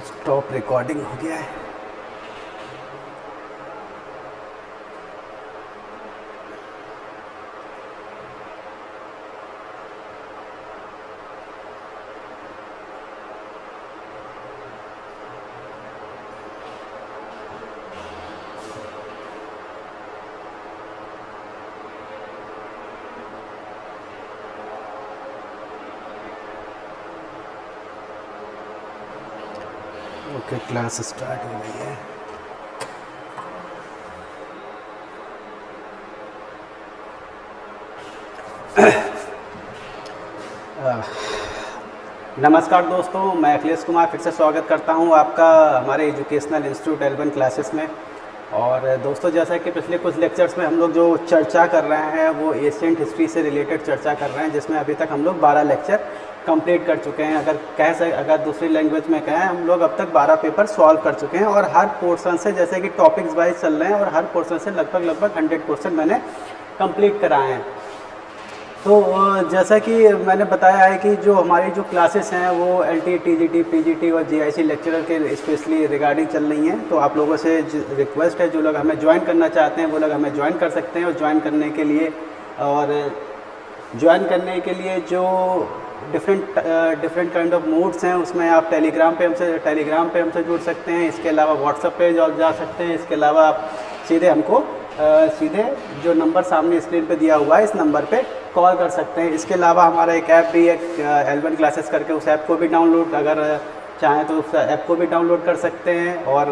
Stop recording हो गया है। ओके, क्लास स्टार्ट हो गई है। नमस्कार दोस्तों, मैं अखिलेश कुमार फिर से स्वागत करता हूं आपका हमारे एजुकेशनल इंस्टीट्यूट एल्बन क्लासेस में। और दोस्तों, जैसा कि पिछले कुछ लेक्चर्स में हम लोग जो चर्चा कर रहे हैं वो एशियंट हिस्ट्री से रिलेटेड चर्चा कर रहे हैं, जिसमें अभी तक हम लोग 12 लेक्चर कंप्लीट कर चुके हैं। अगर दूसरी लैंग्वेज में कहें, हम लोग अब तक 12 पेपर सॉल्व कर चुके हैं और हर पोर्शन से, जैसे कि टॉपिक्स वाइज चल रहे हैं, और हर पोर्शन से लगभग 100 क्वेश्चन मैंने कंप्लीट कराए हैं। तो जैसा कि मैंने बताया है कि जो हमारी जो क्लासेस हैं वो LT, TGT, PGT और GIC लेक्चरर के स्पेशली रिगार्डिंग चल रही हैं। तो आप लोगों से रिक्वेस्ट है, जो लोग हमें ज्वाइन करना चाहते हैं वो लोग हमें ज्वाइन कर सकते हैं। और ज्वाइन करने के लिए जो डिफरेंट काइंड ऑफ मोड्स हैं, उसमें आप टेलीग्राम पे हमसे जुड़ सकते हैं। इसके अलावा व्हाट्सएप पे जा सकते हैं। इसके अलावा आप सीधे जो नंबर सामने स्क्रीन पे दिया हुआ है, इस नंबर पे कॉल कर सकते हैं। इसके अलावा हमारा एक ऐप भी है, एल्बन क्लासेस करके, उस ऐप को भी डाउनलोड, अगर चाहें तो उस ऐप को भी डाउनलोड कर सकते हैं। और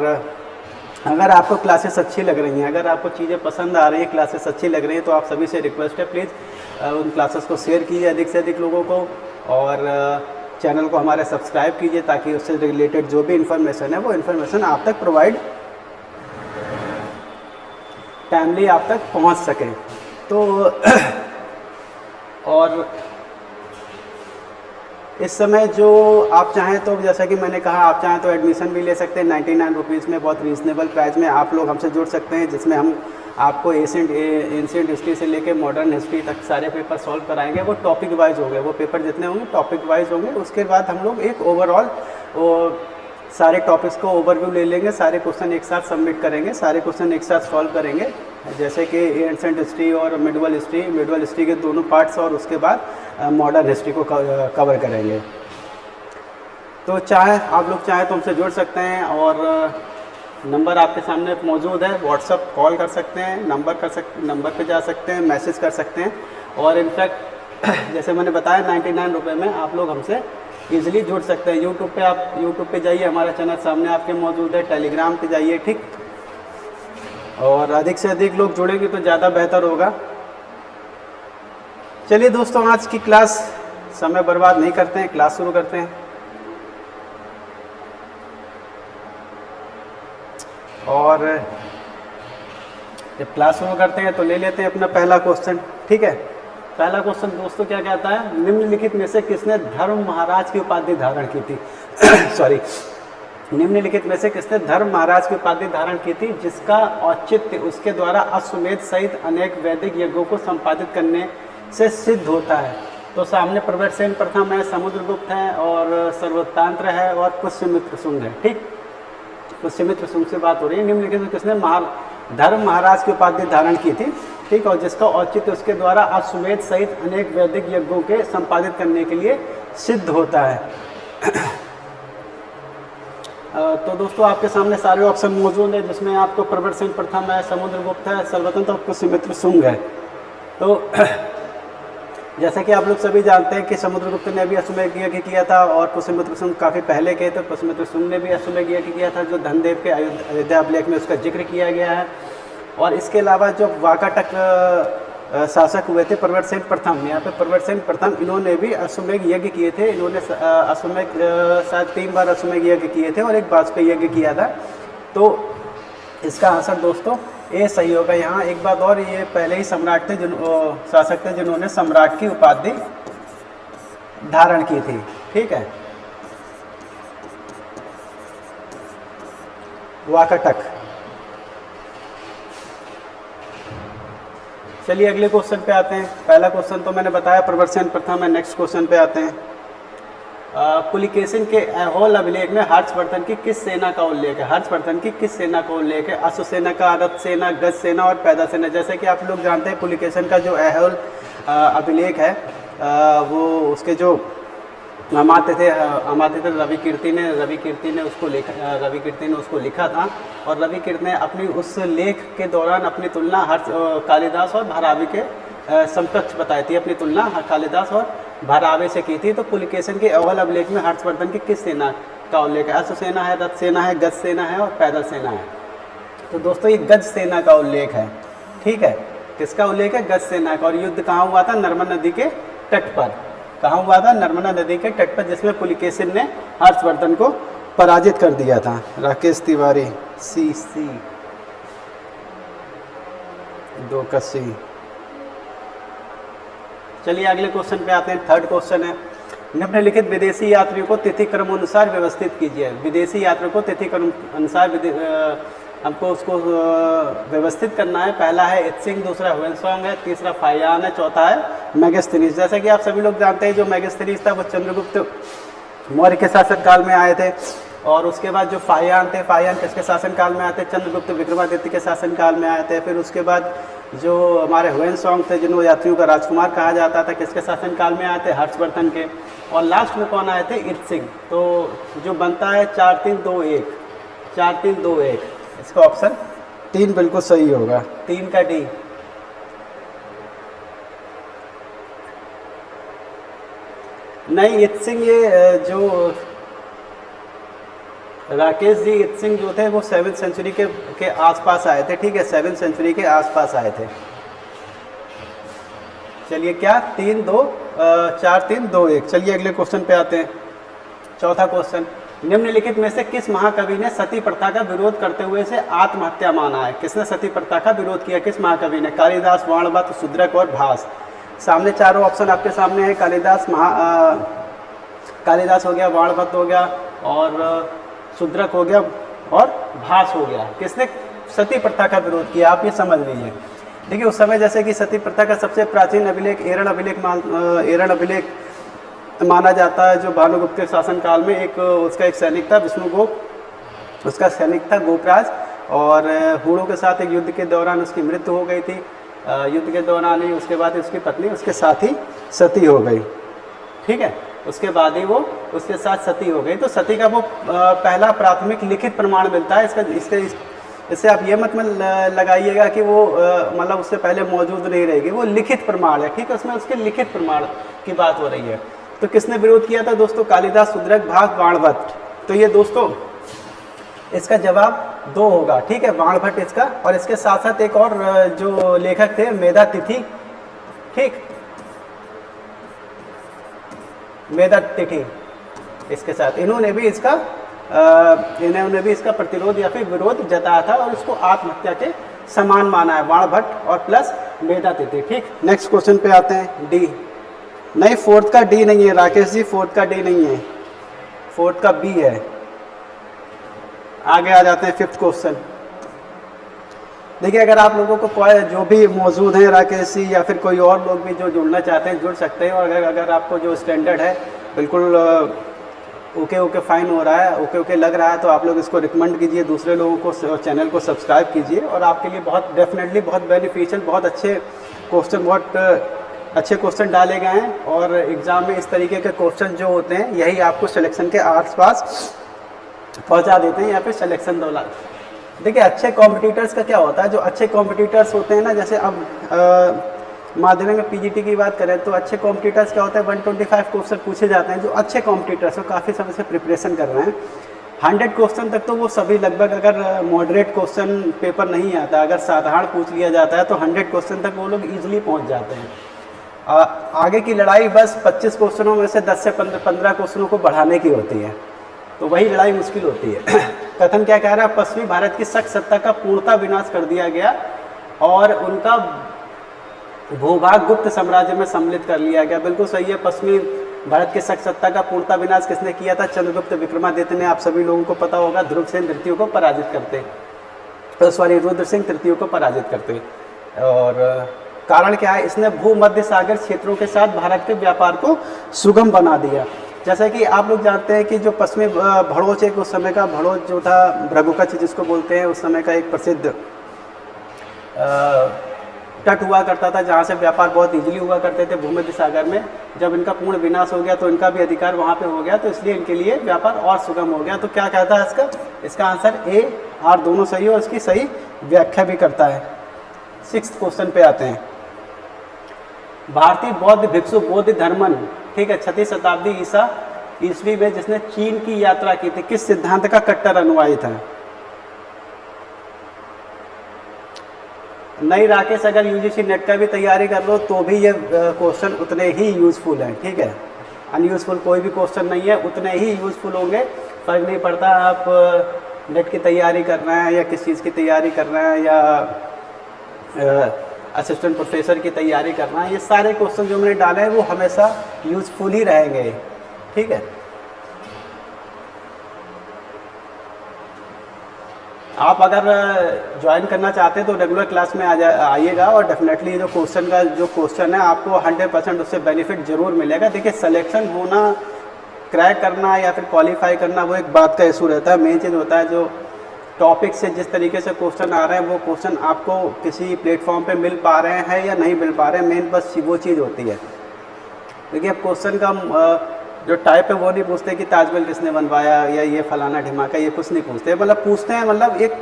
अगर आपको क्लासेस अच्छी लग रही हैं, अगर आपको चीज़ें पसंद आ रही हैं, क्लासेस अच्छी लग रही हैं, तो आप सभी से रिक्वेस्ट है, प्लीज़ उन क्लासेस को शेयर कीजिए अधिक से अधिक लोगों को, और चैनल को हमारे सब्सक्राइब कीजिए, ताकि उससे रिलेटेड जो भी इन्फॉर्मेशन है वो इन्फॉर्मेशन आप तक प्रोवाइड टाइमली आप तक पहुंच सके। तो और इस समय जो आप चाहें तो, जैसा कि मैंने कहा, आप चाहें तो एडमिशन भी ले सकते हैं 99 रुपीज़ में, बहुत रीज़नेबल प्राइस में आप लोग हमसे जुड़ सकते हैं, जिसमें हम आपको एंशिएंट हिस्ट्री से लेकर मॉडर्न हिस्ट्री तक सारे पेपर सॉल्व कराएंगे। वो टॉपिक वाइज होंगे, वो पेपर जितने होंगे टॉपिक वाइज होंगे। उसके बाद हम लोग एक ओवरऑल सारे टॉपिक्स को ओवरव्यू ले लेंगे, सारे क्वेश्चन एक साथ सबमिट करेंगे, सारे क्वेश्चन एक साथ सॉल्व करेंगे, जैसे कि एंशिएंट हिस्ट्री और मिडवल हिस्ट्री के दोनों पार्ट्स, और उसके बाद मॉडर्न हिस्ट्री को कवर करेंगे। तो आप लोग चाहें तो हमसे जुड़ सकते हैं, और नंबर आपके सामने मौजूद है, व्हाट्सअप कॉल कर सकते हैं, नंबर पे जा सकते हैं, मैसेज कर सकते हैं। और इनफैक्ट जैसे मैंने बताया 99 रुपये में आप लोग हमसे ईजिली जुड़ सकते हैं। यूट्यूब पे जाइए, हमारा चैनल सामने आपके मौजूद है, टेलीग्राम पे जाइए, ठीक। और अधिक से अधिक लोग जुड़ेंगे तो ज़्यादा बेहतर होगा। चलिए दोस्तों, आज की क्लास समय बर्बाद नहीं करते हैं, क्लास शुरू करते हैं। और जब क्लास शुरू करते हैं तो ले लेते हैं अपना पहला क्वेश्चन, ठीक है। पहला क्वेश्चन दोस्तों क्या कहता है, निम्नलिखित में से किसने धर्म महाराज की उपाधि धारण की थी निम्नलिखित में से किसने धर्म महाराज की उपाधि धारण की थी, जिसका औचित्य उसके द्वारा अश्वमेध सहित अनेक वैदिक यज्ञों को संपादित करने से सिद्ध होता है। तो सामने प्रवरसेन प्रथम है, समुद्रगुप्त है, और सर्वतांत्र है, और पुष्यमित्र शुंग है, ठीक। पुष्यमित्र शुंग से बात हो रही है। निम्नलिखित में किसने धर्म महाराज की उपाधि धारण की थी, ठीक, और जिसका औचित्य उसके द्वारा अश्वमेध सहित अनेक वैदिक यज्ञों के संपादित करने के लिए सिद्ध होता है। तो दोस्तों, आपके सामने सारे ऑप्शन मौजूद हैं, जिसमें आपको प्रवरसेन प्रथम है, समुद्रगुप्त है, सर्वतंत्र और पुष्यमित्र शुंग है। तो जैसा कि आप लोग सभी जानते हैं कि समुद्रगुप्त ने भी अश्वमेध यज्ञ किया था, और पुष्यमित्र शुंग काफ़ी पहले के थे। पुष्यमित्र शुंग ने भी अश्वमेध यज्ञ किया था, जो धनदेव के अयोध्या अभिलेख में उसका जिक्र किया गया है। और इसके अलावा जो वाकाटक शासक हुए थे प्रवरसेन प्रथम, यहाँ पे प्रवरसेन प्रथम, इन्होंने भी अश्वमेध यज्ञ किए थे। इन्होंने शायद 3 बार अश्वमेध यज्ञ किए थे और एक वाजपेयी यज्ञ किया था। तो इसका आंसर दोस्तों ए सही होगा। यहाँ एक बात और, ये पहले ही सम्राट थे, शासक थे जिन्होंने सम्राट की उपाधि धारण की थी, ठीक है, वाकाटक। चलिए अगले क्वेश्चन पे आते हैं। पहला क्वेश्चन तो मैंने बताया प्रवरसेन प्रथम है। नेक्स्ट क्वेश्चन पे आते हैं। पुलिकेशिन के ऐहोल अभिलेख में हर्षवर्धन की किस सेना का उल्लेख है? हर्षवर्धन की किस सेना का उल्लेख है? अश्वसेना का, रथ सेना, गज सेना और पैदल सेना। जैसे कि आप लोग जानते हैं पुलिकेशिन का जो ऐहोल अभिलेख है वो उसके जो अमात्य थे रवि कीर्ति ने उसको लिखा था। और रवि कीर्ति ने अपनी उस लेख के दौरान अपनी तुलना कालिदास और भरावी के समकक्ष बताई थी, अपनी तुलना कालिदास और भरावे से की थी। तो पुलिकेशिन के अव्वल अभिलेख में हर्षवर्धन की किस सेना का उल्लेख है? अश्वसेना है, रथ सेना है, गज सेना है और पैदल सेना है। तो दोस्तों ये गज सेना का उल्लेख है, ठीक है। किसका उल्लेख है? गज सेना का। और युद्ध कहाँ हुआ था? नर्मदा नदी के तट पर। कहाँ हुआ था? नर्मदा नदी के तट पर, जिसमें पुलिकेशिन ने हर्षवर्धन को पराजित कर दिया था। राकेश तिवारी CC 2 का C। चलिए अगले क्वेश्चन पे आते हैं। थर्ड क्वेश्चन है, निम्नलिखित विदेशी यात्रियों को तिथि क्रम अनुसार व्यवस्थित कीजिए। विदेशी यात्रियों को तिथि क्रम अनुसार हमको उसको व्यवस्थित करना है। पहला है इत्सिंग, दूसरा ह्वेनसांग है, तीसरा फाहियान है, चौथा है मेगास्थनीज। जैसा कि आप सभी लोग जानते हैं जो मेगास्थनीज था वो चंद्रगुप्त मौर्य के शासनकाल में आए थे। और उसके बाद जो फाहियान थे, फाहियान किसके शासनकाल में आए थे? चंद्रगुप्त विक्रमादित्य के शासनकाल में आए थे। फिर उसके बाद जो हमारे ह्वेनसांग थे जिन्होंने यात्रियों का राजकुमार कहा जाता था, किसके शासनकाल में आए थे? हर्षवर्धन के। और लास्ट में कौन आए थे? इत्सिंग। तो जो बनता है 4-3-2-1, 4-3-2-1, इसका ऑप्शन 3 बिल्कुल सही होगा। 3 का D। नहीं, इत्सिंग ये जो राकेश जी इत्सिंग जो थे वो 7वीं सेंचुरी के आसपास आए थे, ठीक है। 7वीं सेंचुरी के आसपास आए थे। चलिए क्या 4-3-2-1। चलिए अगले क्वेश्चन पे आते हैं। चौथा क्वेश्चन, निम्नलिखित में से किस महाकवि ने सती प्रथा का विरोध करते हुए इसे आत्महत्या माना है? किसने सती प्रथा का विरोध किया? किस महाकवि ने? कालिदास, वाणभट्ट, शूद्रक और भास। सामने चारों ऑप्शन आपके सामने है। कालिदास हो गया, वाणभट्ट हो गया और शूद्रक हो गया और भास हो गया। किसने सती प्रथा का विरोध किया? आप ये समझ लीजिए। देखिए उस समय जैसे कि सती प्रथा का सबसे प्राचीन अभिलेख एरण अभिलेख माना जाता है, जो भानुगुप्त के शासनकाल में उसका एक सैनिक था विष्णुगुप्त, उसका सैनिक था गोपराज। और हूणों के साथ एक युद्ध के दौरान उसकी मृत्यु हो गई थी। युद्ध के दौरान ही उसके बाद उसकी पत्नी उसके साथ ही सती हो गई, ठीक है। उसके बाद ही वो उसके साथ सती हो गई। तो सती का वो पहला प्राथमिक लिखित प्रमाण मिलता है। इससे आप ये मत लगाइएगा कि वो मतलब उससे पहले मौजूद नहीं रहेगी, वो लिखित प्रमाण है, ठीक है। उसमें उसके लिखित प्रमाण की बात हो रही है। तो किसने विरोध किया था दोस्तों? कालिदास, शूद्रक, भास, वाणभट्ट। तो ये दोस्तों इसका जवाब 2 होगा, ठीक है, वाणभट्ट इसका। और इसके साथ साथ एक और जो लेखक थे मेधातिथि, ठीक, मेधातिथि, इसके साथ इन्होंने भी इसका प्रतिरोध या फिर विरोध जताया था और इसको आत्महत्या के समान माना है। वाणभट्ट और प्लस मेधातिथि, ठीक। नेक्स्ट क्वेश्चन पे आते हैं। D। नहीं, 4th का D नहीं है राकेश जी, 4th का D नहीं है, 4th का B है। आगे आ जाते हैं 5th क्वेश्चन। देखिए अगर आप लोगों को कोई जो भी मौजूद हैं राकेश जी या फिर कोई और लोग भी जो जुड़ना चाहते हैं जुड़ सकते हैं। और अगर आपको जो स्टैंडर्ड है बिल्कुल ओके फाइन हो रहा है, ओके लग रहा है, तो आप लोग इसको रिकमेंड कीजिए दूसरे लोगों को, चैनल को सब्सक्राइब कीजिए। और आपके लिए डेफिनेटली बहुत बेनिफिशियल, बहुत अच्छे क्वेश्चन डाले गए हैं। और एग्ज़ाम में इस तरीके के क्वेश्चन जो होते हैं यही आपको सिलेक्शन के आसपास पहुंचा देते हैं या फिर सिलेक्शन दौरान। देखिए अच्छे कॉम्पिटिटर्स का क्या होता है, जो अच्छे कॉम्पिटिटर्स होते हैं ना, जैसे अब माध्यमिक में पीजीटी की बात करें तो अच्छे कॉम्पिटिटर्स क्या होता है 125 क्वेश्चन पूछे जाते हैं। जो अच्छे कॉम्पिटिटर्स हो काफ़ी समय से प्रिपरेशन कर रहे हैं 100 क्वेश्चन तक तो वो सभी लगभग, अगर मॉडरेट क्वेश्चन पेपर नहीं आता, अगर साधारण पूछ लिया जाता है तो 100 क्वेश्चन तक वो लोग ईजिली पहुँच जाते हैं। आगे की लड़ाई बस 25 क्वेश्चनों में से 10 से 15 क्वेश्चनों को बढ़ाने की होती है, तो वही लड़ाई मुश्किल होती है। कथन क्या कह रहा है? पश्चिमी भारत की शक सत्ता का पूर्णतः विनाश कर दिया गया और उनका भूभाग गुप्त साम्राज्य में सम्मिलित कर लिया गया। बिल्कुल सही है। पश्चिमी भारत की शक सत्ता का पूर्णतः विनाश किसने किया था? चंद्रगुप्त विक्रमादित्य ने। आप सभी लोगों को पता होगा, ध्रुवसेन तृतीय को पराजित करते, रुद्र सिंह तृतीय को पराजित करते। और कारण क्या है? इसने भूमध्य सागर क्षेत्रों के साथ भारत के व्यापार को सुगम बना दिया। जैसा कि आप लोग जानते हैं कि जो पश्चिमी भड़ोच एक उस समय का भड़ोच जो था, भृगुकच्छ जिसको बोलते हैं, उस समय का एक प्रसिद्ध तट हुआ करता था जहाँ से व्यापार बहुत इजीली हुआ करते थे भूमध्य सागर में। जब इनका पूर्ण विनाश हो गया तो इनका भी अधिकार वहाँ पे हो गया, तो इसलिए इनके लिए व्यापार और सुगम हो गया। तो क्या कहता है इसका आंसर ए आर दोनों सही हो, इसकी सही व्याख्या भी करता है। 6th क्वेश्चन पे आते हैं। भारतीय बौद्ध भिक्षु बोधि धर्मन, ठीक है, 6वीं शताब्दी ईस्वी में जिसने चीन की यात्रा की थी, किस सिद्धांत का कट्टर अनुयायी था? नहीं राकेश, अगर यूजीसी नेट का भी तैयारी कर लो तो भी ये क्वेश्चन उतने ही यूजफुल हैं, ठीक है। अनयूजफुल कोई भी क्वेश्चन नहीं है, उतने ही यूजफुल होंगे। फर्क नहीं पड़ता आप नेट की तैयारी कर रहे हैं या किस चीज़ की तैयारी कर रहे हैं या असिस्टेंट प्रोफेसर की तैयारी कर रहे हैं, ये सारे क्वेश्चन जो मैंने डाले हैं वो हमेशा यूजफुल ही रहेंगे, ठीक है। आप अगर ज्वाइन करना चाहते हैं तो रेगुलर क्लास में आइएगा और डेफिनेटली जो क्वेश्चन है आपको 100% उससे बेनिफिट जरूर मिलेगा। देखिए, सिलेक्शन होना, क्रैक करना या फिर क्वालिफाई करना वो एक बात का इशू रहता है। मेन चीज़ होता है जो टॉपिक से जिस तरीके से क्वेश्चन आ रहे हैं वो क्वेश्चन आपको किसी प्लेटफॉर्म पे मिल पा रहे हैं या नहीं मिल पा रहे हैं, मेन बस वो चीज़ होती है। देखिए, अब क्वेश्चन का जो टाइप है वो नहीं पूछते कि ताजमहल किसने बनवाया या ये फलाना ढिमाका, ये कुछ नहीं पूछते। मतलब पूछते हैं, मतलब एक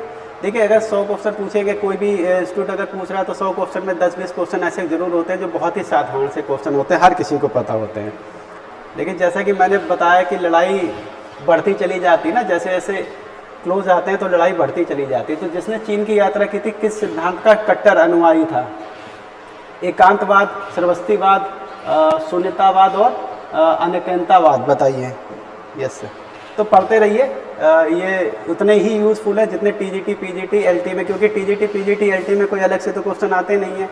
देखिए, अगर 100 क्वेश्चन पूछेंगे, कोई भी स्टूडेंट अगर पूछ रहा है तो 100 क्वेश्चन में 10-20 क्वेश्चन ऐसे ज़रूर होते हैं जो बहुत ही साधारण से क्वेश्चन होते हैं, हर किसी को पता होते हैं। लेकिन जैसा कि मैंने बताया कि लड़ाई बढ़ती चली जाती है ना, जैसे जैसे क्लोज आते हैं तो लड़ाई बढ़ती चली जाती है। तो जिसने चीन की यात्रा की थी, किस सिद्धांत का कट्टर अनुयायी था? एकांतवाद, श्रवस्तिवाद, शून्यतावाद और अनियंतावाद, बताइए। Yes sir. तो पढ़ते रहिए, ये उतने ही यूज़फुल है जितने टीजीटी, पीजीटी, एलटी में, क्योंकि टीजीटी, पीजीटी, एलटी में कोई अलग से तो क्वेश्चन आते नहीं हैं,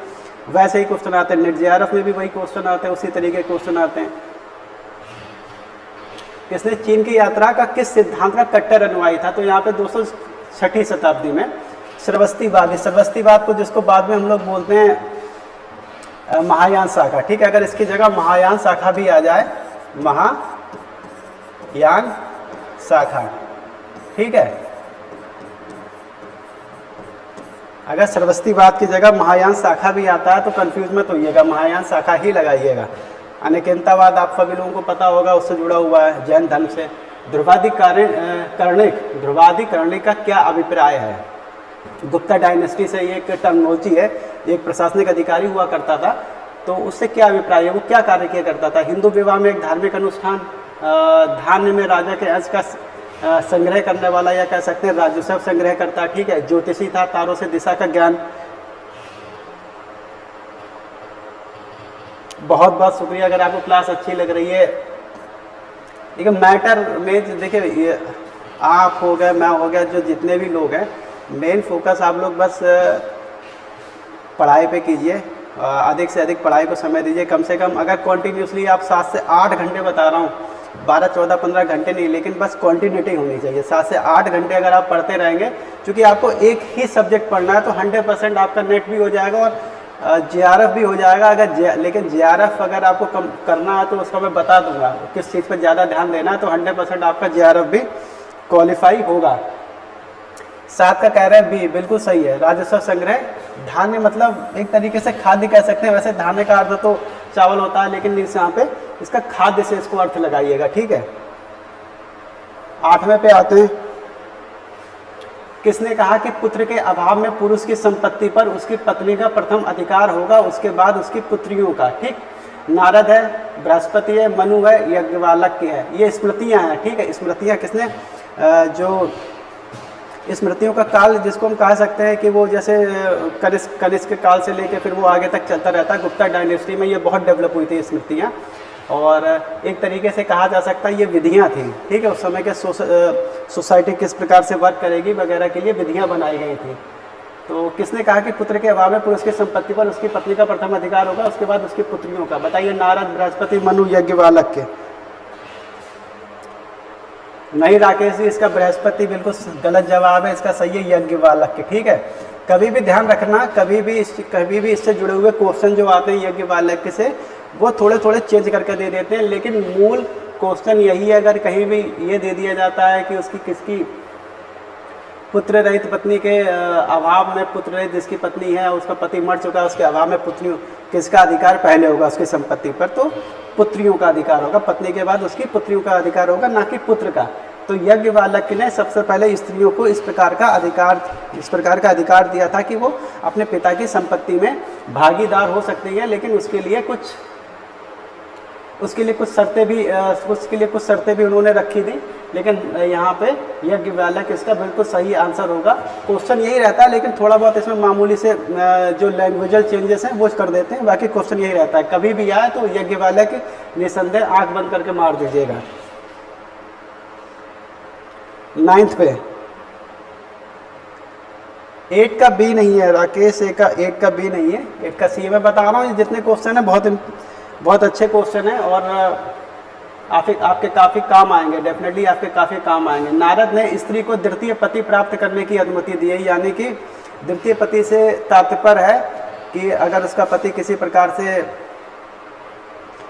वैसे ही क्वेश्चन आते हैं। नेट जेआरएफ में भी वही क्वेश्चन आते हैं, उसी तरीके के क्वेश्चन आते हैं। किसने चीन की यात्रा का किस सिद्धांत का कट्टर अनुयायी था? तो यहाँ पे 206वीं शताब्दी में श्रवस्तिवाद को, जिसको बाद में हम लोग बोलते हैं महायान शाखा, ठीक है। अगर इसकी जगह महायान शाखा भी आ जाए, महायान शाखा, ठीक है। अगर श्रवस्तिवाद की जगह महायान शाखा भी आता है तो कंफ्यूज मत होइएगा, महायान शाखा ही लगाइएगा। अनियंतावाद आप सभी लोगों को पता होगा, उससे जुड़ा हुआ है जैन धर्म से। ध्रुवाधिकरणिक का क्या अभिप्राय है? गुप्ता डायनेस्टी से ये एक टर्मिनोलॉजी है, एक प्रशासनिक अधिकारी हुआ करता था, तो उससे क्या अभिप्राय है, वो क्या कार्य किया करता था? हिंदू विवाह में एक धार्मिक अनुष्ठान, धान्य में राजा के अंश का संग्रह करने वाला, या कह सकते हैं राजस्व संग्रह करता, ठीक है। ज्योतिषी था, तारों से दिशा का ज्ञान। बहुत बहुत शुक्रिया अगर आपको क्लास अच्छी लग रही है। देखिए, मैटर में देखिए, ये आप हो गए, मैं हो गया, जो जितने भी लोग हैं, मेन फोकस आप लोग बस पढ़ाई पे कीजिए, अधिक से अधिक पढ़ाई को समय दीजिए। कम से कम अगर कॉन्टीन्यूसली आप 7 से 8 घंटे, बता रहा हूँ 12, 14, 15 घंटे नहीं, लेकिन बस क्वांटिटी होनी चाहिए। 7 से 8 घंटे अगर आप पढ़ते रहेंगे, क्योंकि आपको एक ही सब्जेक्ट पढ़ना है, तो 100% आपका नेट भी हो जाएगा और जेआरएफ भी हो जाएगा। लेकिन जेआरएफ अगर आपको कम करना है तो उसका मैं बता दूंगा किस चीज़ पर ज़्यादा ध्यान देना है, तो 100% आपका जेआरएफ भी क्वालिफाई होगा। 7 का कह रहे हैं बी, बिल्कुल सही है। राजस्व संग्रह, धान्य मतलब एक तरीके से खाद्य कह सकते हैं, वैसे धान्य का अर्थ तो चावल होता है, लेकिन इस यहाँ पे इसका खाद्य से इसको अर्थ लगाइएगा, ठीक है। 8वें पे आते हैं। किसने कहा कि पुत्र के अभाव में पुरुष की संपत्ति पर उसकी पत्नी का प्रथम अधिकार होगा, उसके बाद उसकी पुत्रियों का? ठीक, नारद है, बृहस्पति है, मनु है, याज्ञवल्क्य है। ये स्मृतियाँ हैं, ठीक है। स्मृतियाँ किसने, जो स्मृतियों का काल जिसको हम कह सकते हैं कि वो जैसे कनिष्क काल से लेकर फिर वो आगे तक चलता रहता है। गुप्ता डायनेस्टी में ये बहुत डेवलप हुई थी स्मृतियाँ, और एक तरीके से कहा जा सकता है ये विधियाँ थी, ठीक है। उस समय के सोसाइटी किस प्रकार से वर्क करेगी वगैरह के लिए विधियाँ बनाई गई थी। तो किसने कहा कि पुत्र के अभाव में पुरुष की संपत्ति पर उसकी पत्नी का प्रथम अधिकार होगा, उसके बाद उसकी पुत्रियों का? बताइए। नारद, बृहस्पति, मनु, याज्ञवल्क्य। नहीं राकेश जी, इसका बृहस्पति बिल्कुल गलत जवाब है, इसका सही है याज्ञवल्क्य, ठीक है। कभी भी ध्यान रखना, कभी भी इससे जुड़े हुए क्वेश्चन जो आते हैं याज्ञवल्क्य से, वो थोड़े थोड़े चेंज करके दे देते हैं, लेकिन मूल क्वेश्चन यही है, अगर कहीं भी ये दे दिया जाता है कि उसकी किसकी पुत्र रहित पत्नी के अभाव में, पुत्र रहित जिसकी पत्नी है उसका पति मर चुका है, उसके अभाव में पुत्रियों किसका अधिकार पहले होगा उसकी संपत्ति पर, तो पुत्रियों का अधिकार होगा, पत्नी के बाद उसकी पुत्रियों का अधिकार होगा, ना कि पुत्र का। तो यज्ञवालक ने सबसे पहले स्त्रियों को इस प्रकार का अधिकार दिया था कि वो अपने पिता की संपत्ति में भागीदार हो सकती है, लेकिन उसके लिए कुछ शर्तें भी उन्होंने रखी थी। लेकिन यहाँ पे यज्ञवालक इसका बिल्कुल सही आंसर होगा। क्वेश्चन यही रहता है, लेकिन थोड़ा बहुत इसमें मामूली से जो लैंग्वेजल चेंजेस हैं वो कर देते हैं, बाकी क्वेश्चन यही रहता है। कभी भी आए तो यज्ञवालक निसंदेह आंख बंद करके मार दीजिएगा। 9th पे 8 का बी नहीं है राकेश, 8 का बी नहीं है, 8 का सी। मैं बता रहा हूँ जितने क्वेश्चन हैं बहुत अच्छे क्वेश्चन हैं और आपके काफ़ी काम आएंगे, डेफिनेटली आपके काफ़ी काम आएंगे। नारद ने स्त्री को द्वितीय पति प्राप्त करने की अनुमति दी है, यानी कि द्वितीय पति से तात्पर्य है कि अगर उसका पति किसी प्रकार से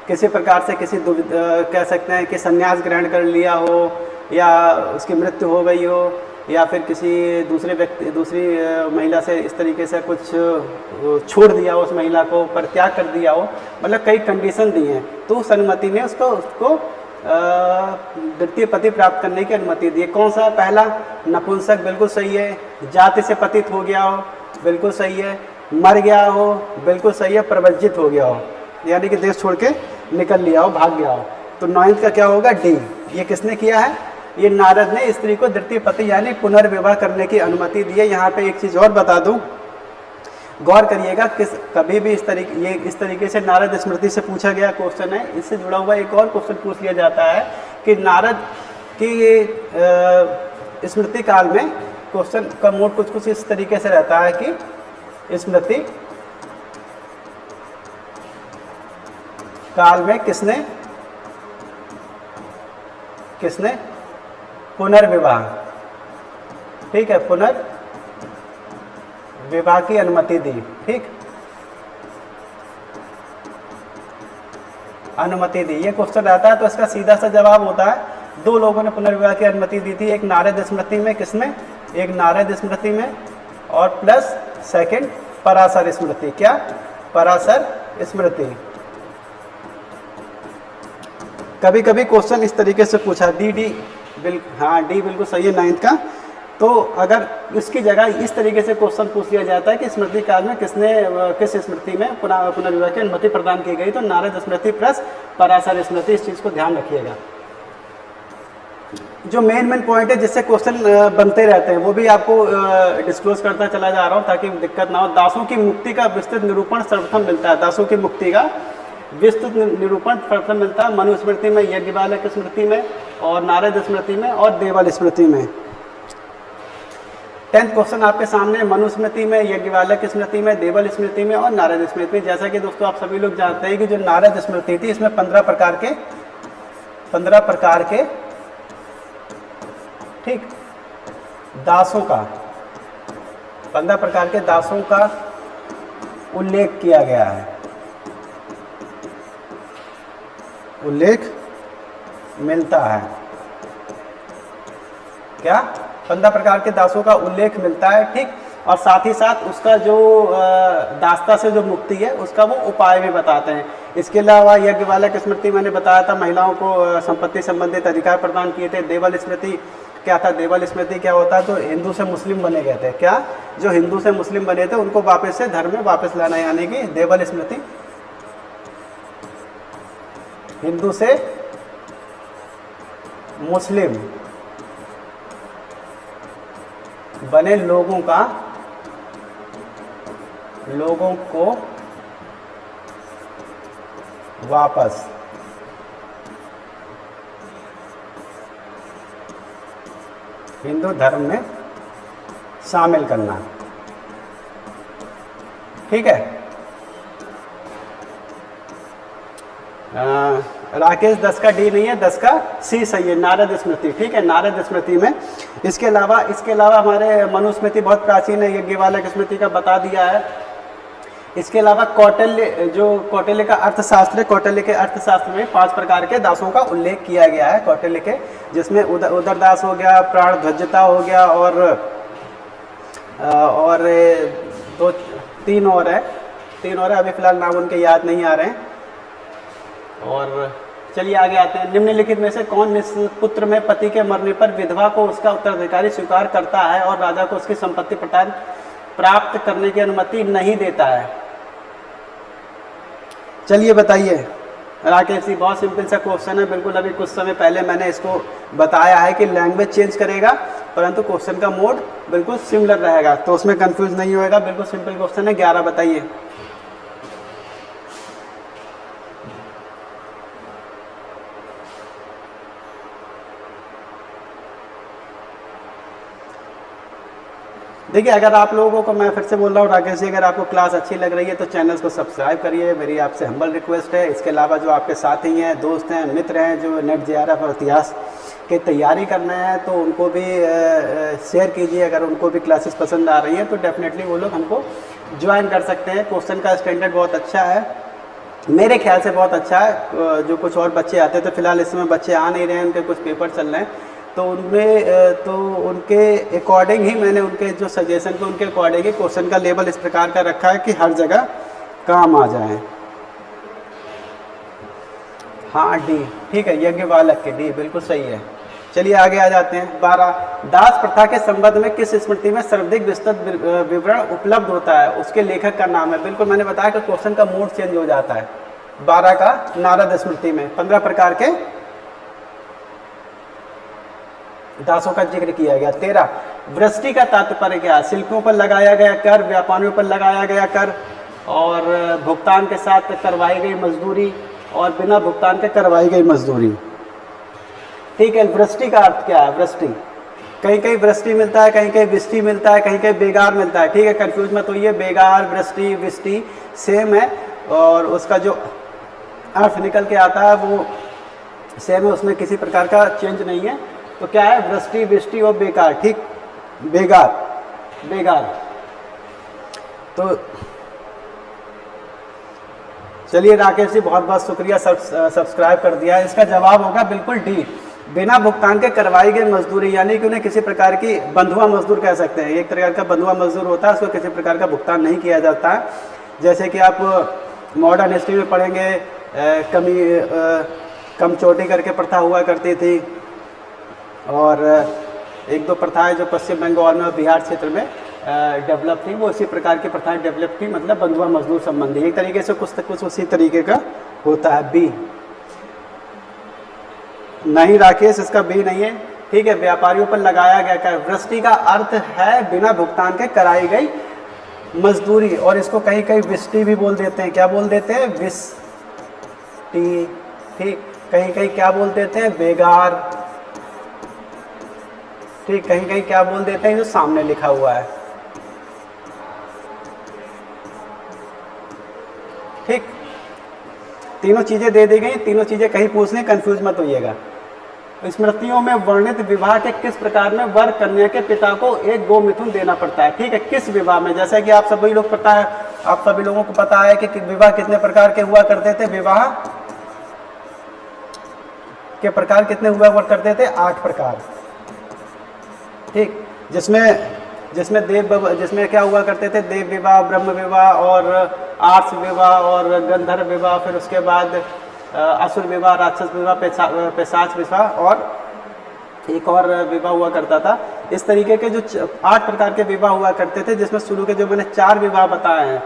कह सकते हैं कि संन्यास ग्रहण कर लिया हो, या उसकी मृत्यु हो गई हो, या फिर किसी दूसरी महिला से इस तरीके से कुछ छोड़ दिया हो, उस महिला को परित्याग कर दिया हो, मतलब कई कंडीशन दी हैं, तो उस अनुमति ने उसको द्वितीय पति प्राप्त करने की अनुमति दी है। कौन सा? पहला नपुंसक, बिल्कुल सही है। जाति से पतित हो गया हो, बिल्कुल सही है। मर गया हो, बिल्कुल सही है। प्रवज्जित हो गया हो, यानी कि देश छोड़ के निकल लिया हो, भाग गया हो। तो 9th का क्या होगा? डी। ये किसने किया है? ये नारद ने स्त्री को द्वितीय पति यानी पुनर्विवाह करने की अनुमति दी है। यहाँ पे एक चीज़ और बता दूँ, गौर करिएगा, कभी भी इस तरीके से नारद स्मृति से पूछा गया क्वेश्चन है। इससे जुड़ा हुआ एक और क्वेश्चन पूछ लिया जाता है कि नारद की स्मृति काल में क्वेश्चन का मोड कुछ इस तरीके से रहता है कि स्मृति काल में किसने पुनर्विवाह, ठीक है, पुनर्विवाह की अनुमति दी, ठीक, अनुमति दी। ये क्वेश्चन रहता है तो इसका सीधा सा जवाब होता है 2 लोगों ने पुनर्विवाह की अनुमति दी थी। एक नारद स्मृति में, किसमें? एक नारद स्मृति में, और प्लस सेकंड पराशर स्मृति। क्या? पराशर स्मृति। कभी कभी क्वेश्चन इस तरीके से पूछा, डी बिल्कुल सही है 9th का। तो अगर इसकी जगह इस तरीके से क्वेश्चन पूछ लिया जाता है कि स्मृति काल में किस स्मृति में पुनर्विवाह की अनुमति प्रदान की गई, तो नारद स्मृति प्लस पराशर स्मृति, इस चीज़ को ध्यान रखिएगा। जो मेन पॉइंट है जिससे क्वेश्चन बनते रहते हैं वो भी आपको डिस्क्लोज करता चला जा रहा हूँ ताकि दिक्कत ना हो। दासों की मुक्ति का विस्तृत निरूपण सर्वप्रथम मिलता है। दासों की मुक्ति का विस्तृत निरूपण प्रथम मिलता है मनुस्मृति में, यज्ञवालक स्मृति में, और नारद स्मृति में, और देवल स्मृति में। 10th क्वेश्चन आपके सामने, मनुस्मृति में, यज्ञवालक स्मृति में, देवल स्मृति में और नारद स्मृति में। जैसा कि दोस्तों आप सभी लोग जानते हैं कि जो नारद स्मृति थी इसमें 15 प्रकार के ठीक दासों का 15 प्रकार के दासों का उल्लेख किया गया है, उल्लेख मिलता है। क्या? 15 प्रकार के दासों का उल्लेख मिलता है, ठीक। और साथ ही साथ उसका जो दास्ता से जो मुक्ति है उसका वो उपाय भी बताते हैं। इसके अलावा यज्ञवालक स्मृति मैंने बताया था, महिलाओं को संपत्ति संबंधित अधिकार प्रदान किए थे। देवल स्मृति क्या था? देवल स्मृति क्या होता है? तो हिंदू से मुस्लिम बने गए थे। क्या? जो हिंदू से मुस्लिम बने थे उनको वापस से धर्म में वापस लाना, यानी कि देवल स्मृति हिंदू से मुस्लिम बने लोगों को वापस हिंदू धर्म में शामिल करना, ठीक है। राकेश 10 का डी नहीं है, 10 का सी सही है, नारद स्मृति, ठीक है, नारद स्मृति में। इसके अलावा हमारे मनुस्मृति बहुत प्राचीन है, यज्ञवालक स्मृति का बता दिया है। इसके अलावा कौटिल्य, जो कौटिल्य का अर्थशास्त्र है, कौटिल्य के अर्थशास्त्र में 5 प्रकार के दासों का उल्लेख किया गया है कौटिल्य के, जिसमें उदरदास हो गया, प्राणध्वजता हो गया, और 3 और है, अभी फिलहाल नाम उनके याद नहीं आ रहे हैं। और चलिए आगे आते हैं। निम्नलिखित में से कौन निष्पुत्र में पति के मरने पर विधवा को उसका उत्तराधिकारी स्वीकार करता है और राजा को उसकी संपत्ति प्राप्त करने की अनुमति नहीं देता है? चलिए बताइए राकेश जी। बहुत सिंपल सा क्वेश्चन है, बिल्कुल अभी कुछ समय पहले मैंने इसको बताया है कि लैंग्वेज चेंज करेगा परंतु क्वेश्चन का मोड बिल्कुल सिमिलर रहेगा, तो उसमें कंफ्यूज नहीं होएगा। बिल्कुल सिंपल क्वेश्चन है। 11 बताइए। देखिए, अगर आप लोगों को, मैं फिर से बोल रहा हूँ राकेश जी, अगर आपको क्लास अच्छी लग रही है तो चैनल को सब्सक्राइब करिए, मेरी आपसे हम्बल रिक्वेस्ट है। इसके अलावा जो आपके साथी हैं, दोस्त हैं, मित्र हैं जो नेट जेआरएफ और इतिहास की तैयारी करना है तो उनको भी शेयर कीजिए। अगर उनको भी क्लासेस पसंद आ रही है तो डेफिनेटली वो लोग हमको ज्वाइन कर सकते हैं। क्वेश्चन का स्टैंडर्ड बहुत अच्छा है, मेरे ख्याल से बहुत अच्छा है। जो कुछ और बच्चे आते थे, फिलहाल इस समय बच्चे आ नहीं रहे हैं, उनके कुछ पेपर चल रहे हैं, तो उनके अकॉर्डिंग ही मैंने उनके जो सजेशन थे उनके अकॉर्डिंग ही क्वेश्चन का लेवल इस प्रकार का रखा है कि हर जगह काम आ जाए। हाँ डी, ठीक है, यज्ञवालक के डी बिल्कुल सही है। चलिए आगे आ जाते हैं। 12, दास प्रथा के संबंध में किस स्मृति में सर्वाधिक विस्तृत विवरण उपलब्ध होता है? उसके लेखक का नाम है। बिल्कुल मैंने बताया कि क्वेश्चन का मूड चेंज हो जाता है। 12 का नारद स्मृति में 15 प्रकार के दासों का जिक्र किया गया। 13, वृष्टि का तात्पर्य क्या? शिल्पियों पर लगाया गया कर, व्यापारियों पर लगाया गया कर, और भुगतान के साथ करवाई गई मजदूरी, और बिना भुगतान के करवाई गई मजदूरी। ठीक है, वृष्टि का अर्थ क्या है? वृष्टि, कहीं कहीं वृष्टि मिलता है, कहीं कहीं विष्टि मिलता है, कहीं कहीं बेगार मिलता है। ठीक है, कंफ्यूज मत होइए, बेगार, वृष्टि, विष्टि सेम है और उसका जो अर्थ निकल के आता है वो सेम है, उसमें किसी प्रकार का चेंज नहीं है। तो क्या है? वृष्टि, विष्टि और बेकार। ठीक, बेगार, तो चलिए राकेश जी, बहुत बहुत शुक्रिया, सब्सक्राइब कर दिया। इसका जवाब होगा बिल्कुल डी, बिना भुगतान के करवाई गई मजदूरी, यानी कि उन्हें किसी प्रकार की बंधुआ मजदूर कह सकते हैं। एक प्रकार का बंधुआ मजदूर होता है, उसको किसी प्रकार का भुगतान नहीं किया जाता है। जैसे कि आप मॉडर्न हिस्ट्री में पढ़ेंगे, कम चोटी करके प्रथा हुआ करती थी, और 1-2 प्रथाएं जो पश्चिम बंगाल में और बिहार क्षेत्र में डेवलप थी, वो इसी प्रकार की प्रथाएं डेवलप थी, मतलब बंधुआ मजदूर संबंधी। एक तरीके से कुछ उसी तरीके का होता है। बी नहीं राकेश, इसका बी नहीं है। ठीक है, व्यापारियों पर लगाया गया कर, वृष्टि का अर्थ है बिना भुगतान के कराई गई मजदूरी, और इसको कहीं कहीं विष्टि भी बोल देते हैं। क्या बोल देते हैं? विष्टि। ठीक, कहीं कहीं क्या बोल देते हैं? बेगार। ठीक, कहीं कहीं क्या बोल देते हैं? जो सामने लिखा हुआ है। ठीक, तीनों चीजें दे दी गई, तीनों चीजें कहीं पूछने, कंफ्यूज मत होइएगा। स्मृतियों में वर्णित विवाह के किस प्रकार में वर कन्या के पिता को एक गोमिथुन देना पड़ता है? ठीक है, किस विवाह में? जैसे कि आप सभी लोग पता है, आप सभी लोगों को पता है कि विवाह कितने प्रकार के हुआ करते थे। विवाह के प्रकार कितने हुआ करते थे? 8 प्रकार। ठीक, जिसमें क्या हुआ करते थे? देव विवाह, ब्रह्म विवाह, और आर्ष विवाह, और गंधर्व विवाह, फिर उसके बाद असुर विवाह, राक्षस विवाह, पैशाच विवाह, और एक और विवाह हुआ करता था। इस तरीके के जो 8 प्रकार के विवाह हुआ करते थे, जिसमें शुरू के जो मैंने 4 विवाह बताए हैं,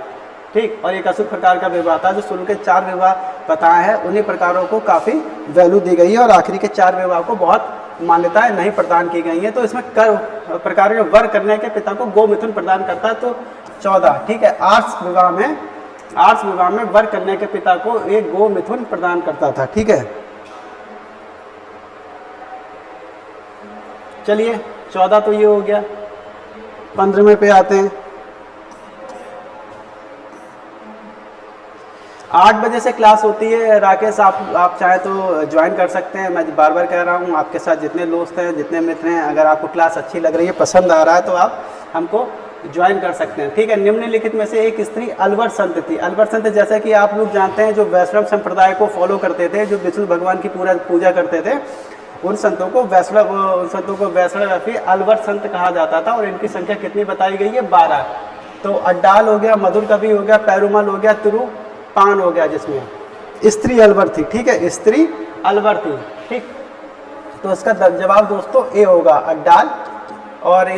ठीक, और एक असुर प्रकार का विवाह था। जो शुरू के 4 विवाह बताए हैं, उन्हीं प्रकारों को काफ़ी वैल्यू दी गई है, और आखिरी के 4 विवाह को बहुत मान्यताएं नहीं प्रदान की गई हैं। तो इसमें प्रकार के वर करने के पिता को गोमिथुन प्रदान करता है, तो 14। ठीक है, आर्ष विवाह में वर कन्या के पिता को एक गोमिथुन प्रदान करता था। ठीक है, चलिए 14 तो ये हो गया। 15वें पे आते हैं। 8 बजे से क्लास होती है राकेश, आप चाहे तो ज्वाइन कर सकते हैं। मैं बार बार कह रहा हूँ, आपके साथ जितने दोस्त हैं, जितने मित्र हैं, अगर आपको क्लास अच्छी लग रही है, पसंद आ रहा है, तो आप हमको ज्वाइन कर सकते हैं। ठीक है, निम्नलिखित में से एक स्त्री अलवर संत थी। अलवर संत जैसा कि आप लोग जानते हैं जो वैष्णव संप्रदाय को फॉलो करते थे, जो विष्णु भगवान की पूरा पूजा करते थे, उन संतों को वैष्णव या फिर अलवर संत कहा जाता था। और इनकी संख्या कितनी बताई गई है? 12। तो अड्डाल हो गया, मधुर कवि हो गया, पेरुमल हो गया, तिरुपान हो गया, जिसमें स्त्री अलवर थी। ठीक है, स्त्री अलवर थी। ठीक, तो इसका जवाब दोस्तों ए होगा, अड्डाल। और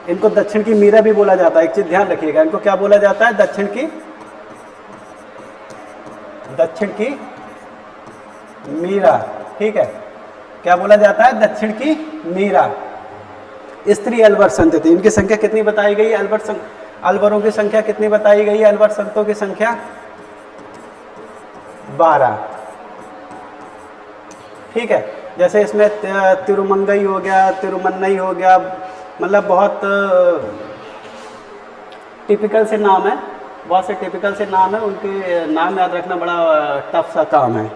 इनको दक्षिण की मीरा भी बोला जाता है। एक चीज ध्यान रखिएगा, इनको क्या बोला जाता है? दक्षिण की मीरा। ठीक है, क्या बोला जाता है? दक्षिण की मीरा। स्त्री अलवर संत थी। इनकी संख्या कितनी बताई गई? अलवरों की संख्या कितनी बताई गई है? अलवर संतों की संख्या 12। ठीक है, जैसे इसमें तिरुमंगई हो गया, तिरुमन्नई हो गया, मतलब बहुत टिपिकल से नाम है, बहुत से टिपिकल से नाम है। उनके नाम याद रखना बड़ा टफ सा काम है,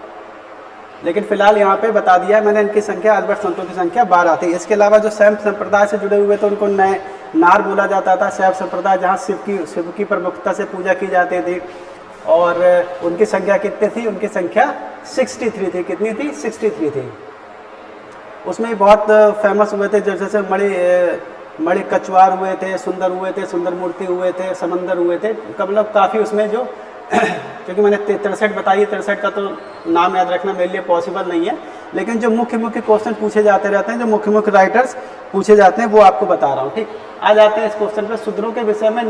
लेकिन फिलहाल यहाँ पे बता दिया है मैंने। इनकी संख्या, अलवर संतों की संख्या 12 थी। इसके अलावा जो शैव संप्रदाय से जुड़े हुए थे उनको नार बोला जाता था। शैव संप्रदाय जहाँ शिव की प्रमुखता से पूजा की जाती थी। और उनकी संख्या कितनी थी? उनकी संख्या 63 थी। कितनी थी? 63 थी। उसमें भी बहुत फेमस हुए थे, जैसे मणि कछुआर हुए थे, सुंदर मूर्ति हुए थे, समंदर हुए थे। मतलब काफ़ी उसमें जो क्योंकि मैंने 63 बताई है, 63 का तो नाम याद रखना मेरे लिए पॉसिबल नहीं है, लेकिन जो मुख्य क्वेश्चन पूछे जाते रहते हैं, जो मुख्य राइटर्स पूछे जाते हैं, वो आपको बता रहा हूँ। ठीक, आ जाते हैं इस क्वेश्चन पर। शूद्रों के विषय में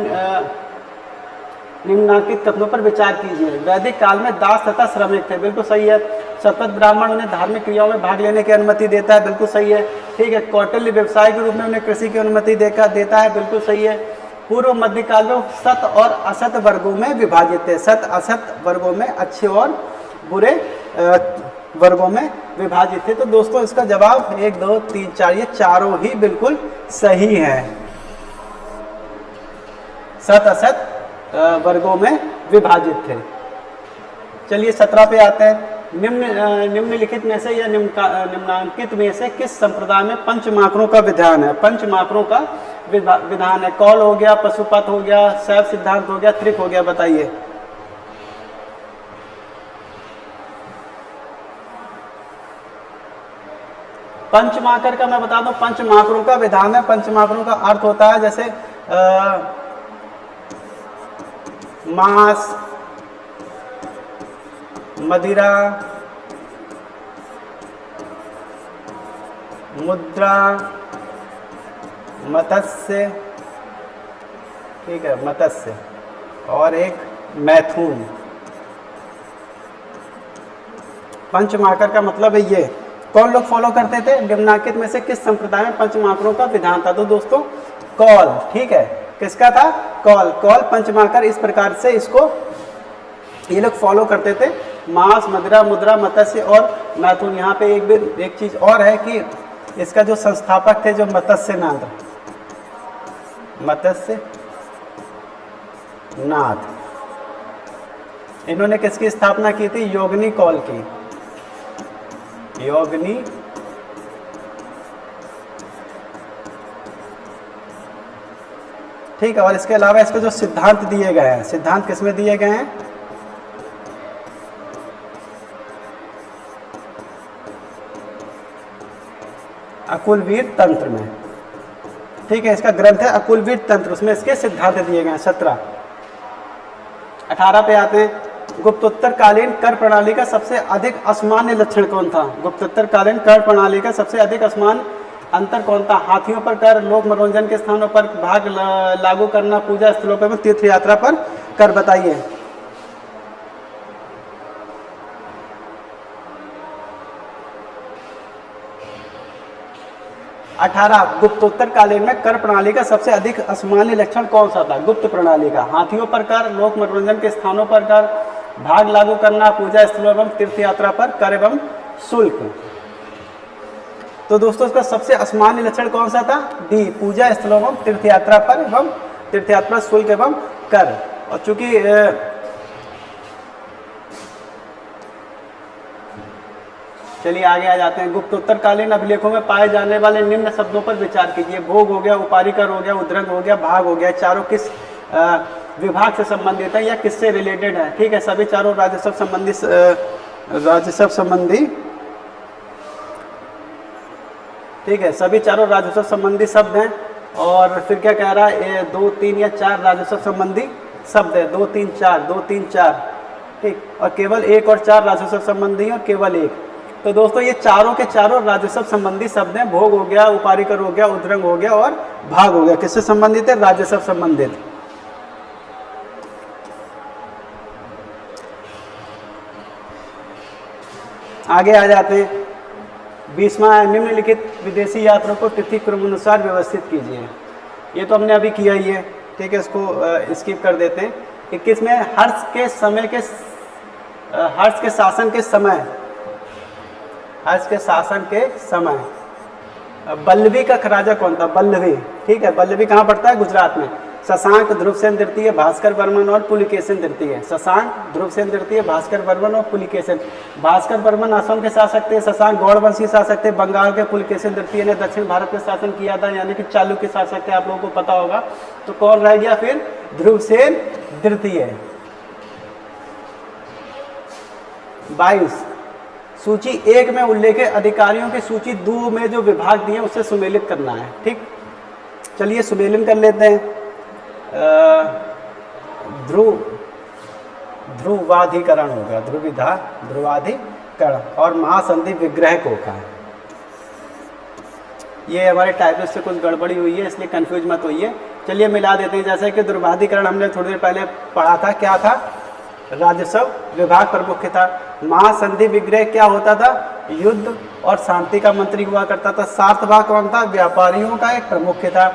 निम्नलिखित कथनों पर विचार कीजिए। वैदिक काल में दास तथा श्रमिक थे। बिल्कुल सही है। शतपथ ब्राह्मण उन्हें धार्मिक क्रियाओं में भाग लेने की अनुमति देता है। बिल्कुल सही है। ठीक है, कौटिल्य व्यवसाय के रूप में उन्हें कृषि की अनुमति देता है। बिल्कुल सही है। पूर्व मध्यकाल में सत और असत वर्गों में विभाजित थे। सत असत वर्गों में, अच्छे और बुरे वर्गों में विभाजित थे। तो दोस्तों इसका जवाब 1 2 3 4 ये चारों ही बिल्कुल सही है। सत असत वर्गों में विभाजित थे। चलिए 17 पे आते हैं। निम्नलिखित में से या निम्नांकित में से किस संप्रदाय में पंचमाकरों का विधान है? पंचमाकरों का विधान है। कौल हो गया, पशुपत हो गया, शैव सिद्धांत हो गया, त्रिक हो गया। बताइए। पंचमाकर का मैं बता दूं, पंचमाकरों का विधान है। पंचमाकरों का अर्थ होता है जैसे मांस, मदिरा, मुद्रा, मत्स्य। ठीक है, मत्स्य और एक मैथुन। पंचमाकर का मतलब है ये। कौन लोग फॉलो करते थे? निम्नांकित में से किस संप्रदाय में पंचमाकरों का विधान था? तो दोस्तों कौल। ठीक है, किसका था? कौल। कौल पंचमाकर इस प्रकार से इसको ये लोग फॉलो करते थे। मांस, मदिरा, मुद्रा, मत्स्य और मैथुन। यहाँ पे एक चीज और है कि इसका जो संस्थापक थे, जो मत्स्यनाथ, इन्होंने किसकी स्थापना की थी? योगिनी कौल की। योगिनी ठीक है। और इसके अलावा इसके जो सिद्धांत दिए गए हैं, सिद्धांत किसमें दिए गए हैं? अकुलवीर तंत्र में। ठीक है, इसका ग्रंथ है अकुलवीर तंत्र, उसमें इसके सिद्धांत दिए गए हैं 17। 18 पे आते हैं। गुप्तोत्तर कालीन कर प्रणाली का सबसे अधिक असामान्य लक्षण कौन था? गुप्तोत्तर कालीन कर प्रणाली का सबसे अधिक असामान्य अंतर कौन था? हाथियों पर कर, लोक मनोरंजन के स्थानों पर भाग लागू करना, पूजा स्थलों पर, तीर्थ यात्रा पर कर। बताइए। गुप्तोत्तर कालीन में कर प्रणाली का सबसे अधिक असामान्य लक्षण कौन सा था? गुप्त प्रणाली का। हाथियों पर कर, लोक मनोरंजन के स्थानों पर कर, भाग लागू करना, पूजा स्थलों एवं तीर्थ यात्रा पर कर एवं शुल्क। तो दोस्तों इसका सबसे असामान्य लक्षण कौन सा था? डी, पूजा स्थलों एवं तीर्थ यात्रा पर एवं तीर्थ यात्रा शुल्क एवं कर। और चूंकि चलिए आगे आ जाते हैं। गुप्तोत्तरकालीन अभिलेखों में पाए जाने वाले निम्न शब्दों पर विचार कीजिए। भोग हो गया, उपारिकर हो गया, उद्रंग हो गया, भाग हो गया। चारों किस विभाग से संबंधित है या किससे रिलेटेड है? ठीक है, सभी चारों राजस्व संबंधी ठीक है, सभी चारों राजस्व संबंधी शब्द हैं। और फिर क्या कह रहा है, 2, 3 या 4 राजस्व संबंधी शब्द है। 2, 3, 4, 2, 3, 4, ठीक। और केवल 1 और 4 राजस्व संबंधी और केवल 1। तो दोस्तों ये चारों के चारों राजस्व संबंधी शब्द हैं। भोग हो गया, उपारिकर हो गया, उद्रंग हो गया और भाग हो गया। किससे संबंधित है? राजस्व संबंधित। आगे आ जाते हैं। 20वां, निम्नलिखित विदेशी यात्रियों को तिथि क्रमानुसार व्यवस्थित कीजिए। ये तो हमने अभी किया ही है, ठीक है, इसको स्किप कर देते हैं। 21 में हर्ष के शासन के समय बल्लवी का राजा कौन था? बल्लवी, ठीक है। बल्लवी कहाँ पड़ता है? गुजरात में। शशांक, ध्रुवसेन द्वितीय, भास्कर वर्मन और पुलिकेशिन द्वितीय। शशांक, ध्रुवसेन द्वितीय, भास्कर वर्मन और पुलिकेशिन। भास्कर वर्मन असम के शासक थे, शशांक गौड़वंशी शासक थे, बंगाल के। पुलिकेशिन द्वितीय ने दक्षिण भारत में शासन किया था, यानी कि चालुक्य शासक थे, आप लोगों को पता होगा। तो कौन रह गया फिर? ध्रुवसेन द्वितीय। 22, सूची 1 में उल्लेखित अधिकारियों की सूची 2 में जो विभाग दिए उससे सुमेलित करना है, ठीक। चलिए सुमेलन कर लेते हैं। ध्रुवाधिकरण हो गया, ध्रुवाधिकरण और महासंधि विग्रह को का। ये हमारे टाइपिस्ट से कुछ गड़बड़ी हुई है, इसलिए कंफ्यूज मत होइए। चलिए मिला देते हैं। जैसे कि ध्रुवाधिकरण हमने थोड़ी देर पहले पढ़ा था, क्या था? राजस्व विभाग प्रमुख था। महासंधि विग्रह क्या होता था? युद्ध और शांति का मंत्री हुआ करता था। सार्थभाग कौन था? व्यापारियों का एक प्रमुख था।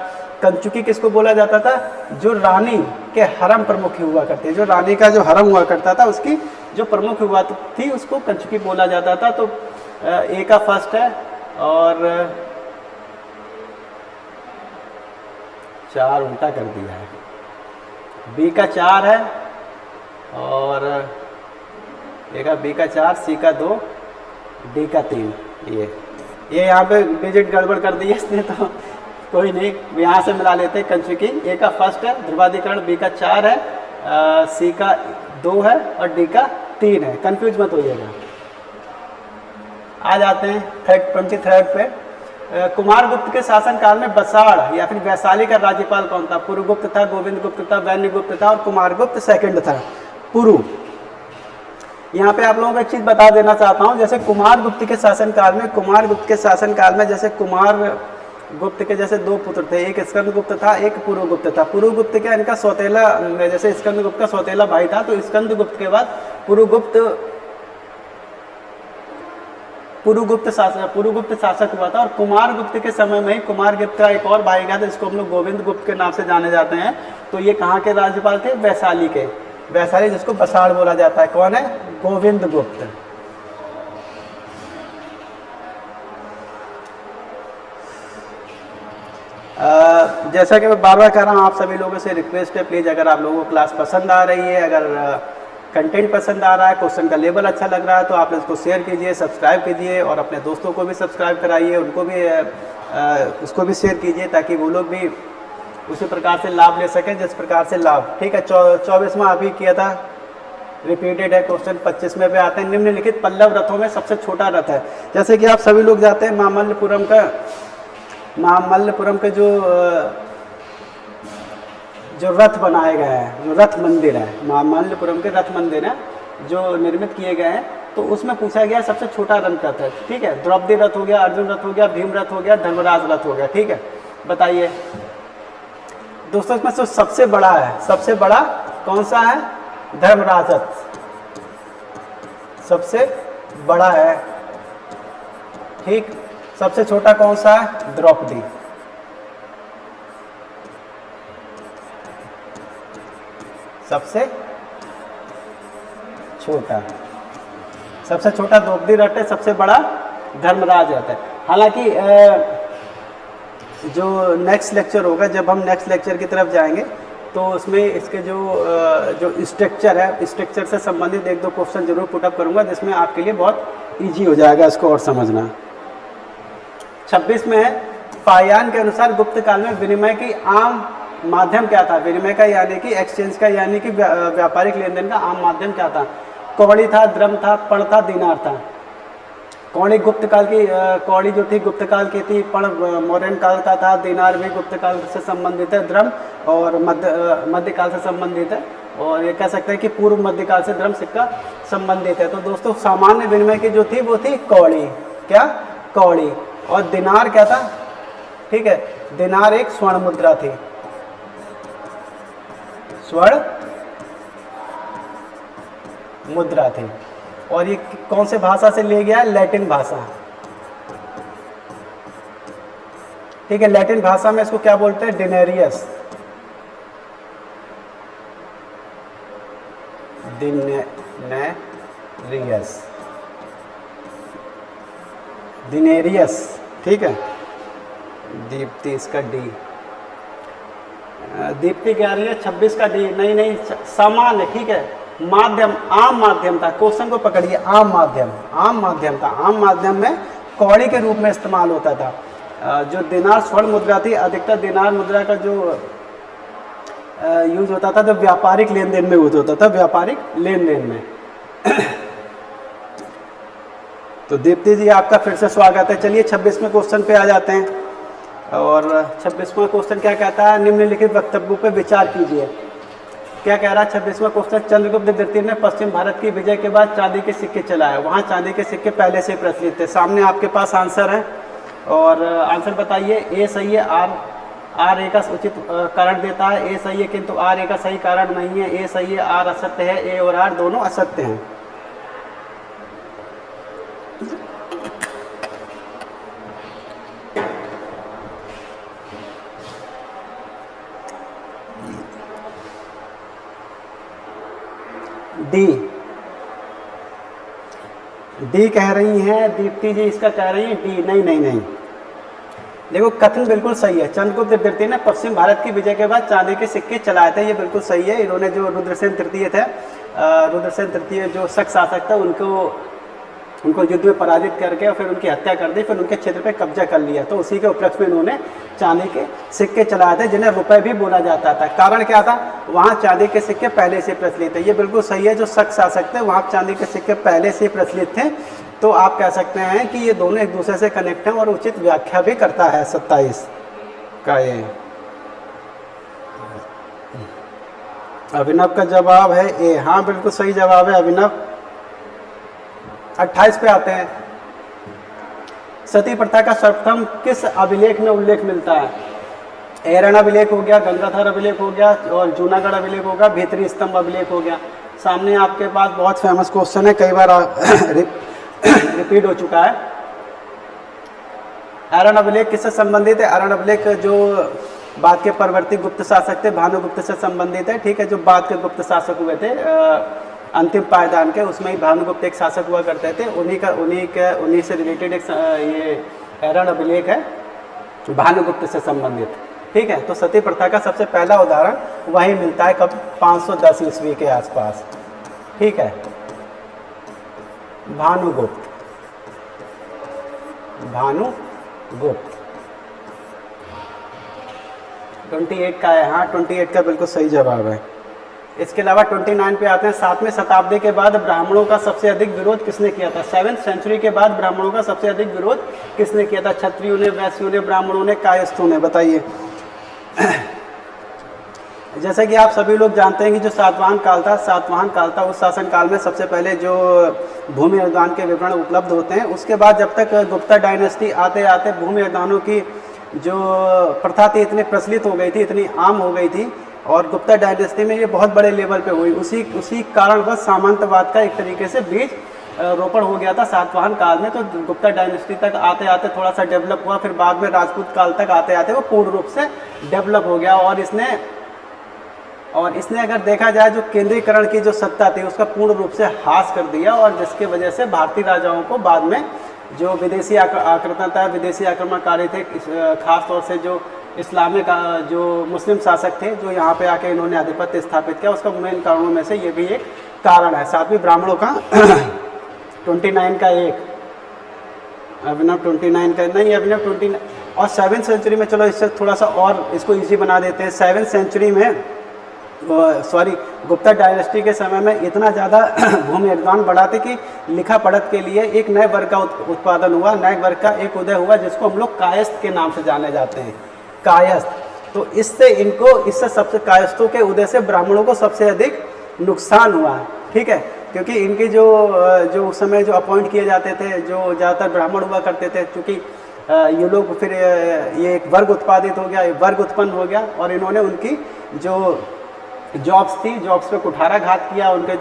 कंचुकी किसको बोला जाता था? जो रानी के हरम प्रमुख हुआ करते, जो रानी का जो हरम हुआ करता था उसकी जो प्रमुख हुआ थी उसको कंचुकी बोला जाता था। तो ए का फर्स्ट है और 4 उल्टा कर दिया है। बी का 4 है और बी का 4, सी का 2, डी का 3। ये यहाँ पे डिजिट गड़बड़ कर दी है इसने, तो कोई नहीं, यहाँ से मिला लेते हैं। कंचुकी ए का फर्स्ट है, ध्रुवाधिकरण बी का 4 है, सी का 2 है और डी का 3 है। कंफ्यूज मत होइएगा। आ जाते हैं 23 पे। कुमारगुप्त के शासनकाल में बसाड़ या फिर वैशाली का राज्यपाल कौन था? पुरुगुप्त था, गोविंद गुप्त था, वैन्यगुप्त था और कुमारगुप्त सेकंड था। पुरु। यहाँ पे आप लोगों को एक चीज बता देना चाहता हूँ, जैसे कुमारगुप्त के शासनकाल में जैसे कुमारगुप्त के जैसे 2 पुत्र थे, एक स्कंदगुप्त था, एक पुरुगुप्त था। पुरुगुप्त का इनका सौतेला, जैसे स्कंदगुप्त का सौतेला भाई था, तो स्कंदगुप्त के बाद पुरुगुप्त शासक हुआ था। और कुमारगुप्त के समय में ही कुमारगुप्त का एक और भाई था, जिसको हम लोग गोविंद गुप्त के नाम से जाने जाते हैं। तो ये कहाँ के राज्यपाल थे? वैशाली के। वैशाली जिसको बसाड़ बोला जाता है। कौन है? गोविंद गुप्त। जैसा कि मैं बार बार कह रहा हूँ, आप सभी लोगों से रिक्वेस्ट है, प्लीज़ अगर आप लोगों को क्लास पसंद आ रही है, अगर कंटेंट पसंद आ रहा है, क्वेश्चन का लेवल अच्छा लग रहा है, तो आप इसको शेयर कीजिए, सब्सक्राइब कीजिए और अपने दोस्तों को भी सब्सक्राइब कराइए, उनको भी उसको भी शेयर कीजिए, ताकि वो लोग भी उसी प्रकार से लाभ ले सकें जिस प्रकार से लाभ। ठीक है। 24वां अभी किया था, रिपीटेड है क्वेश्चन। 25वें पे आते हैं। निम्नलिखित पल्लव रथों में सबसे छोटा रथ है। जैसे कि आप सभी लोग जाते हैं महामल्लपुरम के जो रथ बनाए गए हैं, जो रथ मंदिर है, महामल्लपुरम के रथ मंदिर हैं जो निर्मित किए गए हैं, तो उसमें पूछा गया सबसे छोटा रथ है। ठीक है। द्रौपदी रथ हो गया, अर्जुन रथ हो गया, भीम रथ हो गया, धर्मराज रथ हो गया। ठीक है, बताइए दोस्तों, इसमें जो सबसे बड़ा है, सबसे बड़ा कौन सा है? धर्मराज रथ सबसे बड़ा है। ठीक। सबसे छोटा कौन सा है? द्रौपदी। सबसे छोटा द्रौपदी रथ है, सबसे बड़ा धर्मराज रथ है। हालांकि जो नेक्स्ट लेक्चर होगा, जब हम नेक्स्ट लेक्चर की तरफ जाएंगे, तो उसमें इसके जो स्ट्रक्चर है, स्ट्रक्चर से संबंधित 1-2 क्वेश्चन जरूर पुटअप करूंगा, जिसमें आपके लिए बहुत इजी हो जाएगा इसको और समझना। 26 में है, फाहियान के अनुसार गुप्त काल में विनिमय की आम माध्यम क्या था? विनिमय का यानी कि एक्सचेंज का यानी कि व्यापारिक लेन देन का आम माध्यम क्या था? कौड़ी था, द्रम था, पण था, दिनार था। कौड़ी गुप्त काल की, कौड़ी जो थी गुप्त काल की थी, पण मौर्यन काल का था, दिनार भी गुप्त काल से संबंधित है, द्रम और मध्यकाल से संबंधित है, और ये कह सकते हैं कि पूर्व मध्यकाल से द्रम सिक्का संबंधित है। तो दोस्तों सामान्य विनिमय की जो थी वो थी कौड़ी, क्या? कौड़ी। और दिनार क्या था? ठीक है, दिनार एक स्वर्ण मुद्रा थी, स्वर्ण मुद्रा थी। और ये कौन से भाषा से ले गया? लैटिन भाषा। ठीक है, लैटिन भाषा में इसको क्या बोलते हैं? डिनेरियस। दिनेरियस, दिनेरियस। ठीक है, दीप्ति इसका डी, दीप्ति कह रही है 26 का डी, नहीं सामान्य। ठीक है, माध्यम, आम माध्यम था। क्वेश्चन को पकड़िए, आम माध्यम, आम माध्यम था। आम माध्यम में कौड़ी के रूप में इस्तेमाल होता था। जो दिनार स्वर्ण मुद्रा थी, अधिकतर दिनार मुद्रा का जो यूज होता था तो व्यापारिक लेन देन में यूज होता था, व्यापारिक लेन देन में। तो दीप्ति जी आपका फिर से स्वागत है। चलिए 26वें क्वेश्चन पे आ जाते हैं। और 26वां क्वेश्चन क्या कहता है? निम्नलिखित वक्तव्यों पे विचार कीजिए। क्या कह रहा है 26वां क्वेश्चन? चंद्रगुप्त द्वितीय ने पश्चिम भारत की विजय के बाद चांदी के सिक्के चलाए। वहाँ चांदी के सिक्के पहले से प्रचलित थे। सामने आपके पास आंसर है और आंसर बताइए। ए सही है, आर ए का उचित कारण देता है। ए सही है किंतु आर ए का सही कारण नहीं है। ए सही है, आर असत्य है। ए और आर दोनों असत्य हैं। डी कह रही हैं दीप्ति जी, इसका कह रही हैं डी। नहीं, देखो कथन बिल्कुल सही है। चंद्रगुप्त द्वितीय ने पश्चिम भारत की विजय के बाद चांदी के सिक्के चलाए थे, ये बिल्कुल सही है। इन्होंने जो रुद्रसेन तृतीय थे, रुद्रसेन तृतीय जो शक शासक था, उनको युद्ध में पराजित करके और फिर उनकी हत्या कर दी, फिर उनके क्षेत्र पे कब्जा कर लिया। तो उसी के उपलक्ष्य में इन्होंने चांदी के सिक्के चलाए थे, जिन्हें रुपए भी बोला जाता था। कारण क्या था? वहाँ चांदी के सिक्के पहले से प्रचलित थे। ये बिल्कुल सही है। जो शक शासक थे वहाँ चांदी के सिक्के पहले से प्रचलित थे। तो आप कह सकते हैं कि ये दोनों एक दूसरे से कनेक्ट हैं और उचित व्याख्या भी करता है 27 का। ये अभिनव का जवाब है ए। हाँ बिल्कुल सही जवाब है अभिनव। 28 पे आते हैं। सती प्रथा का सर्वप्रथम किस अभिलेख में उल्लेख मिलता है? एरन अभिलेख हो गया, गंगाधर अभिलेख हो गया और जूनागढ़ अभिलेख हो गया, भीतरी स्तंभ अभिलेख हो गया। सामने आपके पास बहुत फेमस क्वेश्चन है, कई बार रिपीट हो चुका है। एरन अभिलेख किससे संबंधित है? एरन अभिलेख जो बाद के परवर्ती गुप्त शासक थे भानुगुप्त से संबंधित है। ठीक है, जो बाद के गुप्त शासक हुए थे अंतिम पायदान के, उसमें ही भानुगुप्त एक शासक हुआ करते थे। उन्हीं से रिलेटेड एक ये एरन अभिलेख है, भानुगुप्त से संबंधित। ठीक है, तो सती प्रथा का सबसे पहला उदाहरण वहीं मिलता है, कब? 510 ईस्वी के आसपास। ठीक है, भानुगुप्त 28 का है। हाँ 28 का बिल्कुल सही जवाब है। इसके अलावा 29 पे आते हैं। 7वीं शताब्दी के बाद ब्राह्मणों का सबसे अधिक विरोध किसने किया था? 7वीं सेंचुरी के बाद ब्राह्मणों का सबसे अधिक विरोध किसने किया था? क्षत्रियों ने, वैश्यों ने, ब्राह्मणों ने, कायस्थों ने? बताइए। जैसा कि आप सभी लोग जानते हैं कि जो सातवाहन काल था, उस शासन काल में सबसे पहले जो भूमि अनुदान के विवरण उपलब्ध होते हैं। उसके बाद जब तक गुप्ता डायनेस्टी आते आते भूमि अनुदानों की जो प्रथा थी इतनी प्रचलित हो गई थी, इतनी आम हो गई थी, और गुप्ता डायनेस्टी में ये बहुत बड़े लेवल पे हुई। उसी कारणवश सामंतवाद का एक तरीके से बीज रोपण हो गया था सातवाहन काल में। तो गुप्ता डायनेस्टी तक आते आते थोड़ा सा डेवलप हुआ, फिर बाद में राजपूत काल तक आते आते वो पूर्ण रूप से डेवलप हो गया। और इसने अगर देखा जाए जो केंद्रीकरण की जो सत्ता थी उसका पूर्ण रूप से ह्रास कर दिया, और जिसके वजह से भारतीय राजाओं को बाद में जो विदेशी आक्रामकता, विदेशी आक्रमणकारी थे, खास तौर से जो इस्लामिक जो मुस्लिम शासक थे, जो यहाँ पे आके इन्होंने आधिपत्य स्थापित किया, उसका मेन कारणों में से ये भी एक कारण है। साथ में ब्राह्मणों का 29 का एक अभिनव 29 का नहीं, अभिनव 29 और 7th सेंचुरी में, चलो इससे थोड़ा सा और इसको इजी बना देते हैं। 7th सेंचुरी में सॉरी गुप्ता डायनेस्टी के समय में इतना ज़्यादा भूमि योगदान बढ़ा थे कि लिखा पढ़त के लिए एक नए वर्ग का उत्पादन हुआ, नए वर्ग का एक उदय हुआ जिसको हम लोग कायस्थ के नाम से जाने जाते हैं, कायस्थ। तो इससे सबसे कायस्थों के उदय से ब्राह्मणों को सबसे अधिक नुकसान हुआ, ठीक है, क्योंकि इनके जो उस समय जो अपॉइंट किए जाते थे, जो ज़्यादातर ब्राह्मण हुआ करते थे, क्योंकि ये लोग फिर ये एक वर्ग उत्पादित हो गया, एक वर्ग उत्पन्न हो गया और इन्होंने उनकी जो जॉब्स थी, जॉब्स पे कुठाराघात किया, उनके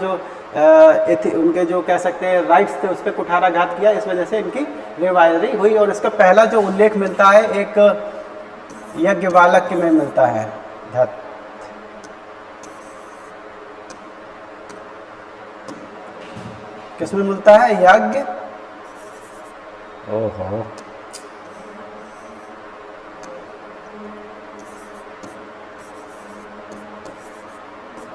जो कह सकते हैं राइट्स थे उस पर कुठाराघात किया। इस वजह से इनकी रिवाइवरी हुई और इसका पहला जो उल्लेख मिलता है एक यज्ञवालक्य में मिलता है। किसमें मिलता है? यज्ञ, ओहो,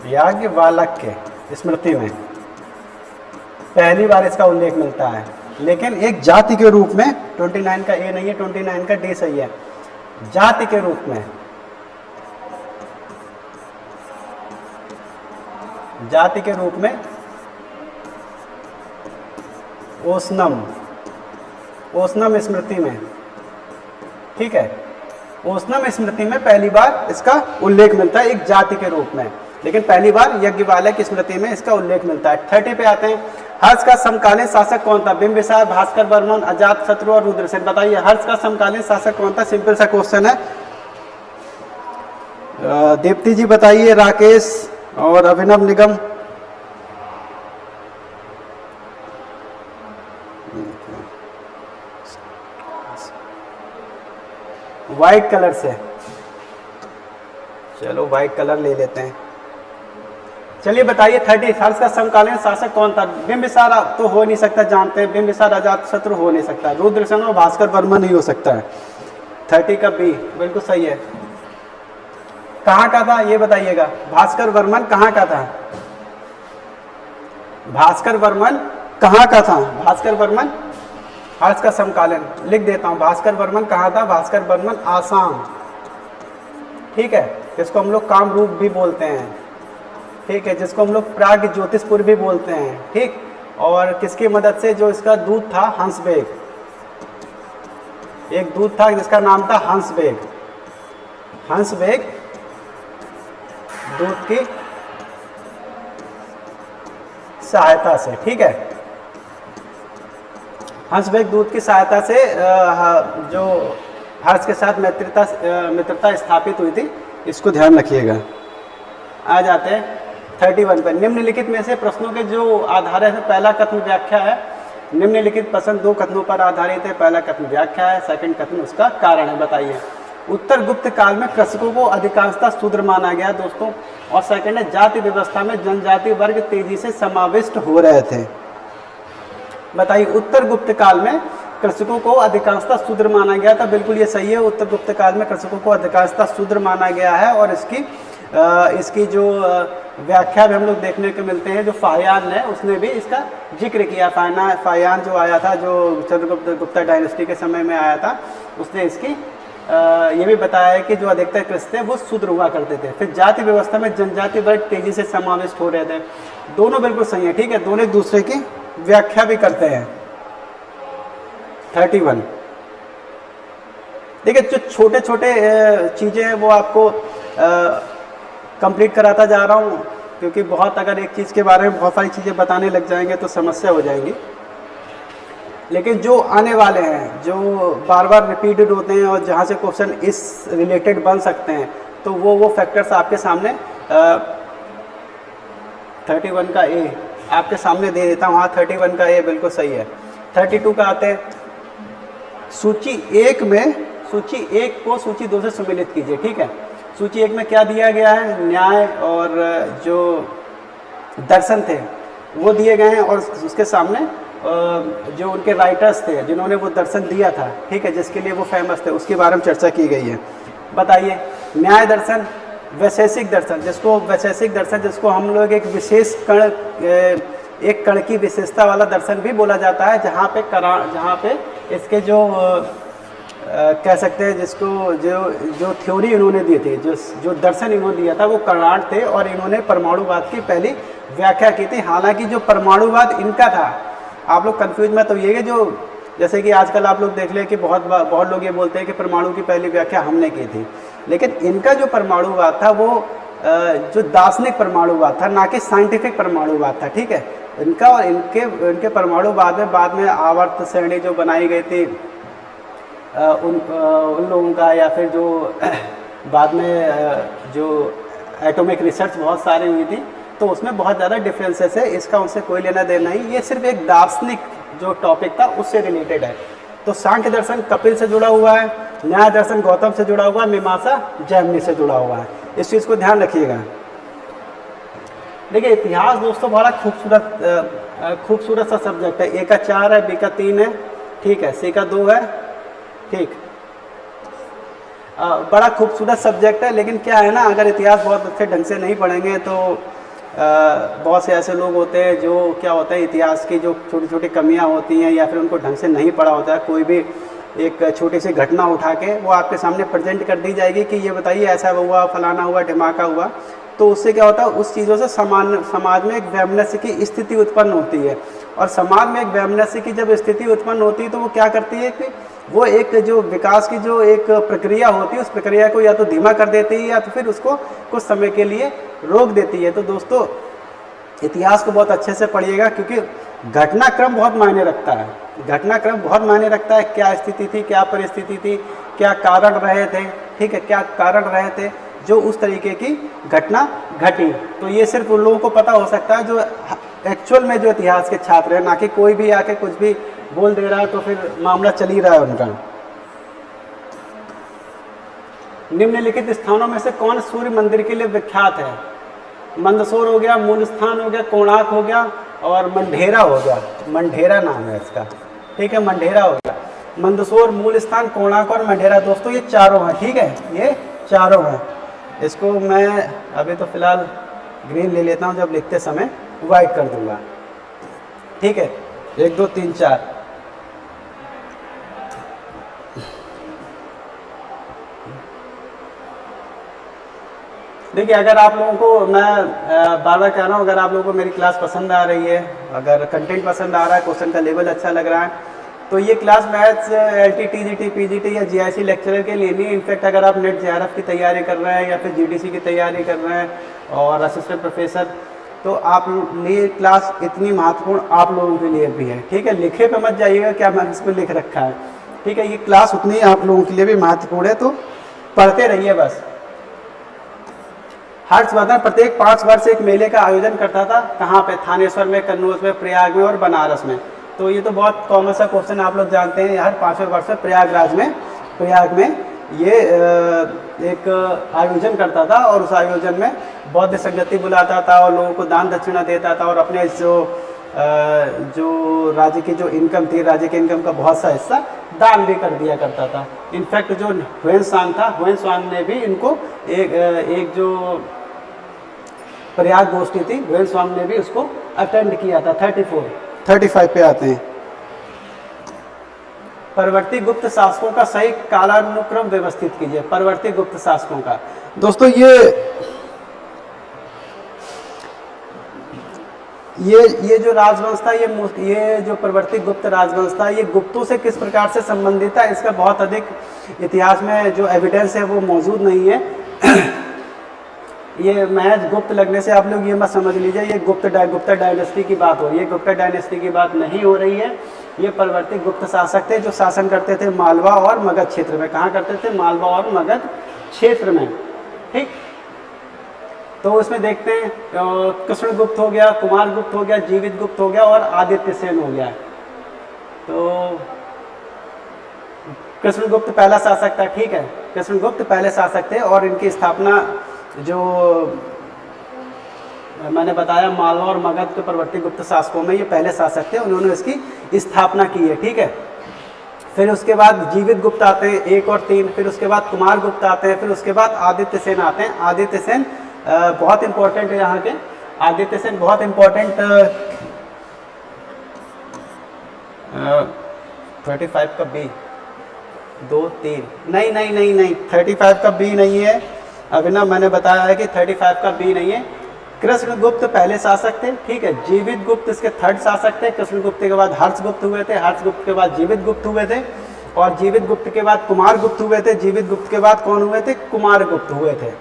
याज्ञवाल्क्य स्मृति में पहली बार इसका उल्लेख मिलता है, लेकिन एक जाति के रूप में। 29 का ए नहीं है, 29 का डी सही है। जाति के रूप में, जाति के रूप में ओसनम स्मृति में, ठीक है, ओसनम स्मृति में पहली बार इसका उल्लेख मिलता है एक जाति के रूप में, लेकिन पहली बार यज्ञवाल्क्य की स्मृति में इसका उल्लेख मिलता है। 30 पे आते हैं। हर्ष का समकालीन शासक कौन था? बिंबिसार, भास्कर वर्मन, अजातशत्रु और रुद्रसेन। बताइए हर्ष का समकालीन शासक कौन था? सिंपल सा क्वेश्चन है। दीप्ति जी बताइए, राकेश और अभिनव निगम। व्हाइट कलर से, चलो व्हाइट कलर ले लेते हैं। चलिए बताइए 30 हर्ष का समकालीन शासक कौन था? बिंबिसार तो हो नहीं सकता, जानते हैं, बिंबिसार अजातशत्रु हो नहीं सकता, रुद्रसेन और भास्कर वर्मन नहीं हो सकता है। 30 का बी बिल्कुल सही है। कहाँ का था ये बताइएगा? भास्कर वर्मन कहाँ का था? भास्कर वर्मन कहाँ का था? भास्कर वर्मन हर्ष का समकालीन लिख देता हूँ। भास्कर वर्मन कहाँ था? भास्कर वर्मन आसाम, ठीक है, जिसको हम लोग कामरूप भी बोलते हैं, ठीक है, जिसको हम लोग प्राग ज्योतिषपुर भी बोलते हैं, ठीक। और किसकी मदद से? जो इसका दूत था हंसबेग, एक दूत था जिसका नाम था हंसबेग। हंसबेग दूत की सहायता से, ठीक है, हंसबेग दूत की सहायता से जो हर्ष के साथ मित्रता स्थापित हुई थी, इसको ध्यान रखिएगा। आ जाते हैं 31 पर। निम्नलिखित में से प्रश्नों के जो आधार है, पहला कथन व्याख्या है। निम्नलिखित प्रश्न 2 कथनों पर आधारित है। पहला कथन व्याख्या है, सेकंड कथन उसका कारण है। बताइए उत्तर गुप्त काल में कृषकों को अधिकांशतः शूद्र माना गया दोस्तों, और सेकंड है जाति व्यवस्था में जनजाति वर्ग तेजी से समाविष्ट हो रहे थे। बताइए उत्तर गुप्त काल में कृषकों को अधिकांशतः शूद्र माना गया था। बिल्कुल ये सही है, उत्तर गुप्त काल में कृषकों को अधिकांशतः शूद्र माना गया है। और इसकी जो व्याख्या भी हम लोग देखने को मिलते हैं, जो फाहियान है उसने भी इसका जिक्र किया। फाहियान जो आया था, जो चंद्रगुप्त गुप्ता डायनेस्टी के समय में आया था, उसने इसकी ये भी बताया है कि जो अधिकतर कृषक थे वो शूद्र हुआ करते थे। फिर जाति व्यवस्था में जनजाति वर्ग तेजी से समाविष्ट हो रहे थे। दोनों बिल्कुल सही है, ठीक है, दोनों एक दूसरे की व्याख्या भी करते हैं। 31 देखिए, जो छोटे छोटे चीज़ें हैं वो आपको कंप्लीट कराता जा रहा हूँ, क्योंकि बहुत अगर एक चीज़ के बारे में बहुत सारी चीज़ें बताने लग जाएंगे तो समस्या हो जाएगी। लेकिन जो आने वाले हैं, जो बार बार रिपीटेड होते हैं और जहाँ से क्वेश्चन इस रिलेटेड बन सकते हैं, तो वो फैक्टर्स आपके सामने 31 का ए आपके सामने दे देता हूँ। हाँ, 31 का ए बिल्कुल सही है। 32 का आते हैं। सूची 1 में, सूची 1 को सूची 2 से सम्मिलित कीजिए, ठीक है। सूची 1 में क्या दिया गया है? न्याय और जो दर्शन थे वो दिए गए हैं, और उसके सामने जो उनके राइटर्स थे जिन्होंने वो दर्शन दिया था, ठीक है, जिसके लिए वो फेमस थे, उसके बारे में चर्चा की गई है। बताइए न्याय दर्शन, वैशेषिक दर्शन, जिसको हम लोग एक विशेष कण की विशेषता वाला दर्शन भी बोला जाता है, जहाँ पे इसके जो कह सकते हैं जिसको जो जो थ्योरी इन्होंने दी थी, जो दर्शन इन्होंने दिया था वो कर्नाड थे और इन्होंने परमाणुवाद की पहली व्याख्या की थी। हालांकि जो परमाणुवाद इनका था, आप लोग कंफ्यूज मत होइए कि जो जैसे कि आजकल आप लोग देख लें कि बहुत लोग ये बोलते हैं कि परमाणु की पहली व्याख्या हमने की थी, लेकिन इनका जो परमाणुवाद था वो जो दार्शनिक परमाणुवाद था, ना कि साइंटिफिक परमाणुवाद था। ठीक है, इनका और इनके परमाणुवाद में बाद में आवर्त श्रेणी जो बनाई गई थी उन लोगों का, या फिर जो बाद में जो एटॉमिक रिसर्च बहुत सारी हुई थी, तो उसमें बहुत ज़्यादा डिफरेंसेस है। इसका उनसे कोई लेना देना नहीं, ये सिर्फ एक दार्शनिक जो टॉपिक था उससे रिलेटेड है। तो सांख्य दर्शन कपिल से जुड़ा हुआ है, न्याय दर्शन गौतम से जुड़ा हुआ है, मीमांसा जैमिनी से जुड़ा हुआ है। इस चीज़ को ध्यान रखिएगा। देखिए इतिहास दोस्तों बड़ा खूबसूरत सा सब्जेक्ट है। ए का 4 है, बी का 3 है, ठीक है, सी का 2 है, ठीक। बड़ा खूबसूरत सब्जेक्ट है, लेकिन क्या है ना, अगर इतिहास बहुत अच्छे ढंग से नहीं पढ़ेंगे तो बहुत से ऐसे लोग होते हैं जो क्या होता है, इतिहास की जो छोटी छोटी कमियां होती हैं या फिर उनको ढंग से नहीं पढ़ा होता है, कोई भी एक छोटी सी घटना उठा के वो आपके सामने प्रेजेंट कर दी जाएगी कि ये बताइए ऐसा हुआ, फलाना हुआ, ढिमाका हुआ। तो उससे क्या होता है, उस चीज़ों से समाज में एक वैमनस्य की स्थिति उत्पन्न होती है। और समाज में एक वैमनस्य की जब स्थिति उत्पन्न होती है तो वो क्या करती है कि वो एक जो विकास की जो एक प्रक्रिया होती है, उस प्रक्रिया को या तो धीमा कर देती है या तो फिर उसको कुछ समय के लिए रोक देती है। तो दोस्तों इतिहास को बहुत अच्छे से पढ़िएगा, क्योंकि घटनाक्रम बहुत मायने रखता है। घटनाक्रम बहुत मायने रखता है, क्या स्थिति थी, क्या परिस्थिति थी, क्या कारण रहे थे, ठीक है, क्या कारण रहे थे जो उस तरीके की घटना घटी। तो ये सिर्फ उन लोगों को पता हो सकता है जो एक्चुअल में जो इतिहास के छात्र हैं, ना कि कोई भी आके कुछ भी बोल दे रहा है तो फिर मामला चल ही रहा है उनका। निम्नलिखित स्थानों में से कौन सूर्य मंदिर के लिए विख्यात है? मंदसौर हो गया, मूल स्थान हो गया, कोणार्क हो गया और मंढेरा हो गया। मंढेरा नाम है इसका, ठीक है, मंढेरा हो गया। मंदसौर, मूल स्थान, कोणार्क और मंढेरा दोस्तों ये चारों हैं, ठीक है, ये चारों हैं। इसको मैं अभी तो फिलहाल ग्रीन ले लेता हूँ, जब लिखते समय वाइट कर दूंगा, ठीक है। 1 2 3 4 देखिए, अगर आप लोगों को मैं बार बार कह रहा हूँ, अगर आप लोगों को मेरी क्लास पसंद आ रही है, अगर कंटेंट पसंद आ रहा है, क्वेश्चन का लेवल अच्छा लग रहा है, तो ये class maths LT TGT PGT या GIC लेक्चरर के लिए नहीं। इनफैक्ट अगर आप नेट JRF की तैयारी कर रहे हैं या फिर GDC की तैयारी कर रहे हैं और असिस्टेंट प्रोफेसर, तो आप लिए क्लास इतनी महत्वपूर्ण आप लोगों के लिए भी है, ठीक है। लिखे पे मत जाइएगा क्या मैंने इस पर लिख रखा है, ठीक है। ये क्लास उतनी आप लोगों के लिए भी महत्वपूर्ण है, तो पढ़ते रहिए बस। हर्षवर्धन प्रत्येक 5 वर्ष एक मेले का आयोजन करता था, कहाँ पे? थानेश्वर में, कन्नौज में, प्रयाग में और बनारस में। तो ये तो बहुत कॉमन सा क्वेश्चन आप लोग जानते हैं, हर 5वें वर्ष में प्रयाग में ये एक आयोजन करता था और उस आयोजन में बौद्ध संगति बुलाता था और लोगों को दान दक्षिणा देता था और अपने जो राज्य की जो इनकम थी, राज्य के इनकम का बहुत सा हिस्सा दान भी कर दिया करता था। इनफैक्ट जो ह्वेनसांग था, ह्वेनसांग ने भी इनको एक जो प्रयाग गोष्ठी थी, ह्वेनसांग ने भी उसको अटेंड किया था। 35 पे आते हैं। परवर्ती गुप्त शासकों का सही कालानुक्रम व्यवस्थित कीजिए। परवर्ती गुप्त शासकों का दोस्तों ये जो राजवंश था, ये जो परवर्ती गुप्त राजवंश था, ये गुप्तों से किस प्रकार से संबंधित था, इसका बहुत अधिक इतिहास में जो एविडेंस है वो मौजूद नहीं है। ये महज गुप्त लगने से आप लोग ये मत समझ लीजिए ये गुप्ता डायनेस्टी की बात हो रही है। गुप्ता डायनेस्टी की बात नहीं हो रही है। ये परवर्ती गुप्त शासक थे जो शासन करते थे मालवा और मगध क्षेत्र में। कहाँ करते थे? मालवा और मगध क्षेत्र में, ठीक। तो इसमें देखते हैं कृष्णगुप्त हो गया, कुमारगुप्त हो गया, जीवित गुप्त हो गया और आदित्य सेन हो गया। तो कृष्णगुप्त पहला शासक था, ठीक है, कृष्णगुप्त पहले शासक थे और इनकी स्थापना जो मैंने बताया मालवा और मगध के परवर्ती गुप्त शासकों में ये पहले शासक थे, उन्होंने इसकी स्थापना की है, ठीक है। फिर उसके बाद जीवित गुप्त आते हैं 1 और 3, फिर उसके बाद कुमार गुप्त आते हैं, फिर उसके बाद आदित्य सेन आते हैं। आदित्य सेन बहुत इंपॉर्टेंट है यहाँ के। आदित्य सेन बहुत इंपॉर्टेंट 35 का बी, 2 3, नहीं नहीं नहीं नहीं, 35 का बी नहीं है अभिनव, मैंने बताया है कि 35 का बी नहीं है। कृष्णगुप्त पहले शासक थे, ठीक है, जीवित गुप्त इसके थर्ड शासक थे। कृष्णगुप्त के बाद हर्षगुप्त हुए थे, हर्षगुप्त के बाद जीवित गुप्त हुए थे, और जीवित गुप्त के बाद कुमार गुप्त हुए थे, जीवित गुप्त के बाद कौन हुए थे? कुमार गुप्त हुए थे।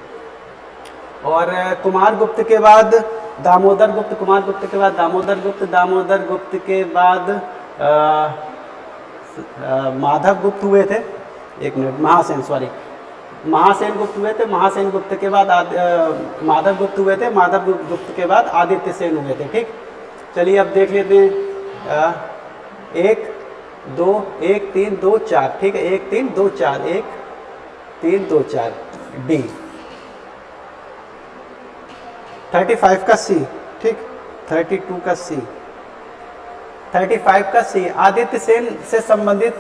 और कुमार गुप्त के बाद दामोदर गुप्त, कुमार गुप्त के बाद दामोदर गुप्त, दामोदर गुप्त के बाद माधव गुप्त हुए थे, एक मिनट, महासेन, सॉरी, महासेन गुप्त हुए थे। महासेन गुप्त के बाद माधव गुप्त हुए थे, माधव गुप्त के बाद आदित्य सेन हुए थे। ठीक, चलिए अब देख लेते हैं। 1 2 1 3 2 4, ठीक है, 1 3 2 4, 1 3 2 4, डी। 35 का सी, ठीक, 32 का सी, 35 का सी आदित्य सेन से संबंधित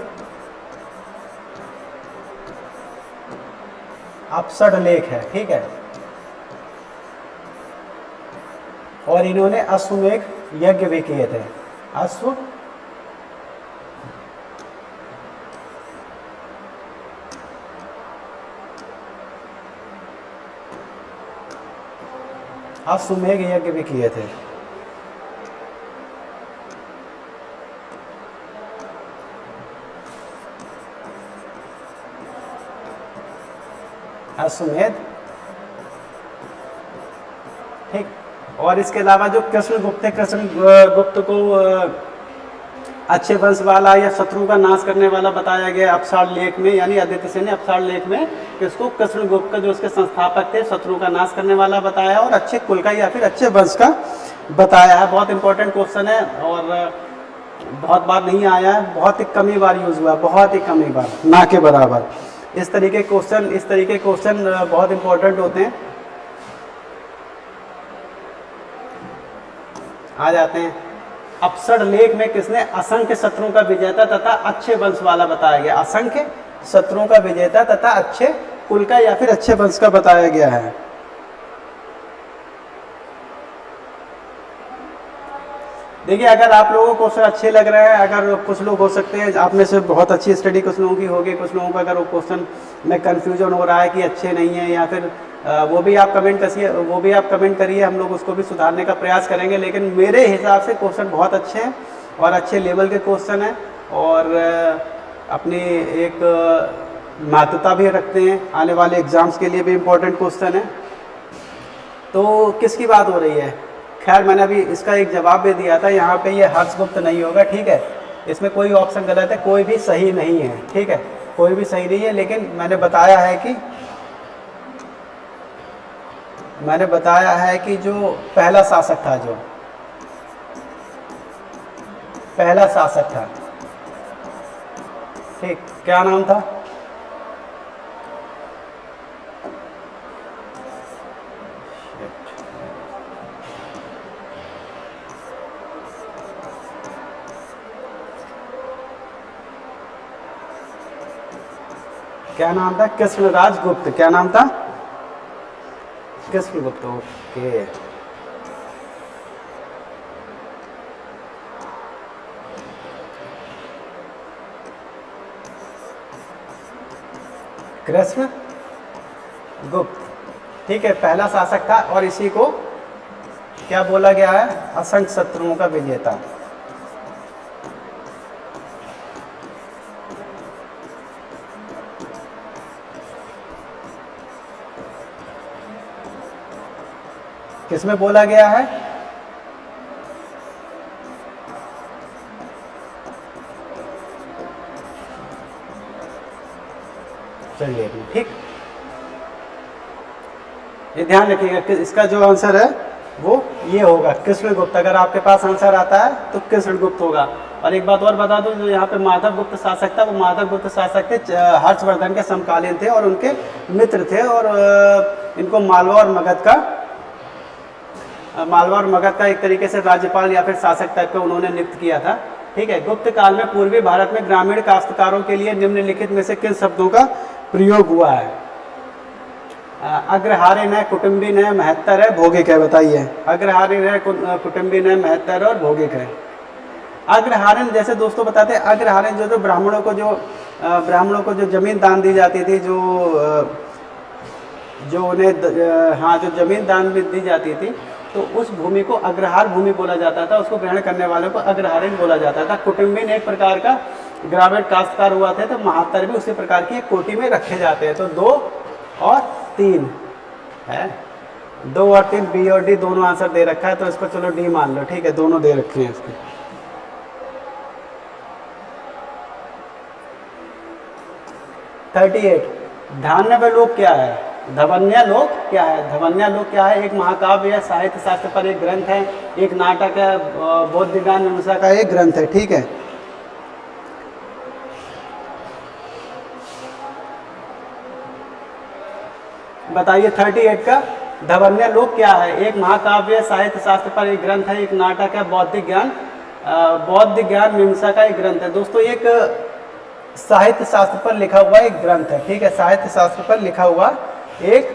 अपसठ लेख है, ठीक है, और इन्होंने अश्वमेघ यज्ञ भी किए थे। अश्वमेघ यज्ञ भी किए थे। अश्वमेध, ठीक, और इसके अलावा जो कृष्णगुप्त है, कृष्णगुप्त को अच्छे वंश वाला या शत्रु का नाश करने वाला बताया गया अपसार लेख में, यानी आदित्य सेन ने अपसार लेख में किसको? कृष्णगुप्त का, जो उसके संस्थापक थे, शत्रु का नाश करने वाला बताया, और अच्छे कुल का या फिर अच्छे वंश का बताया है। बहुत इंपॉर्टेंट क्वेश्चन है और बहुत बार नहीं आया है, बहुत ही कमी बार यूज हुआ, बहुत ही कमी बार, ना के बराबर। इस तरीके क्वेश्चन बहुत इंपॉर्टेंट होते हैं। आ जाते हैं, अपसर लेख में किसने? असंख्य शत्रुओं का विजेता तथा अच्छे वंश वाला बताया गया। असंख्य शत्रुओं का विजेता तथा अच्छे कुल का या फिर अच्छे वंश का बताया गया है। देखिए, अगर आप लोगों को क्वेश्चन अच्छे लग रहे हैं, अगर कुछ लोग हो सकते हैं आप में से बहुत अच्छी स्टडी कुछ लोगों की होगी, कुछ लोगों का अगर वो क्वेश्चन में कंफ्यूजन हो रहा है कि अच्छे नहीं है, या फिर वो भी आप कमेंट करिए, हम लोग उसको भी सुधारने का प्रयास करेंगे। लेकिन मेरे हिसाब से क्वेश्चन बहुत अच्छे हैं और अच्छे लेवल के क्वेश्चन हैं, और अपनी एक महत्वता भी रखते हैं, आने वाले एग्जाम्स के लिए भी इम्पोर्टेंट क्वेश्चन है। तो किसकी बात हो रही है? खैर, मैंने अभी इसका एक जवाब भी दिया था, यहाँ पे ये हर्षगुप्त नहीं होगा, ठीक है, इसमें कोई ऑप्शन गलत है, कोई भी सही नहीं है, ठीक है, कोई भी सही नहीं है। लेकिन मैंने बताया है कि जो पहला शासक था, जो पहला शासक था, ठीक, क्या नाम था? क्या नाम था? कृष्णराज गुप्त। क्या नाम था? कृष्णगुप्त। ओके, कृष्ण गुप्त, ठीक है, पहला शासक था, और इसी को क्या बोला गया है? असंख्य शत्रुओं का विजेता। किसमें बोला गया है? चलिए, ठीक, ये ध्यान रखिएगा कि इसका जो आंसर है वो ये होगा, कृष्णगुप्त। अगर आपके पास आंसर आता है तो कृष्णगुप्त होगा। और एक बात और बता दूं, जो यहाँ पे माधव गुप्त शासक था, वो माधव गुप्त शासक थे, हर्षवर्धन के समकालीन थे और उनके मित्र थे, और इनको मालवा और मगध का एक तरीके से राज्यपाल या फिर शासक टाइप का उन्होंने नियुक्त किया था, ठीक है। गुप्त काल में पूर्वी भारत में ग्रामीण काश्तकारों के लिए निम्नलिखित में से किन शब्दों का प्रयोग हुआ है? अग्रहारीण है, कुटुंबीन है, महत्तर है, भौगिक है, बताइए। अग्रहारीण है, कुटुंबीन है, महत्तर और भौगिक है। अग्रहारण जैसे दोस्तों बताते हैं, अग्रहारण जो ब्राह्मणों को जो जमीन दान दी जाती थी, जो उन्हें हाँ जो जमीन दान में दी जाती थी, तो उस भूमि को अग्रहार भूमि बोला जाता था, उसको ग्रहण करने वालों को अग्रहारण बोला जाता था। कुटुंबिन एक प्रकार का ग्रामीण काश्तकार हुआ थे, तो महात्तर भी उसी प्रकार की एक कोटि में रखे जाते हैं। तो 2 और 3 है, 2 और 3 बी और डी दोनों आंसर दे रखा है, तो इसको चलो डी मान लो, ठीक है, दोनों दे रखे हैं इसके। 38 धान्य लोक क्या है? धवन्या लोक क्या है? धवन्या लोक क्या है? एक महाकाव्य है, साहित्य शास्त्र पर एक ग्रंथ है, एक नाटक है, बौद्ध ज्ञान मीमांसा का एक ग्रंथ है, ठीक है। बताइए 38 का धवन्या लोक क्या है? एक महाकाव्य, साहित्य शास्त्र पर एक ग्रंथ है, एक नाटक है, बौद्ध ज्ञान मीमांसा का एक ग्रंथ है। दोस्तों एक साहित्य शास्त्र पर लिखा हुआ एक ग्रंथ है, ठीक है, साहित्य शास्त्र पर लिखा हुआ एक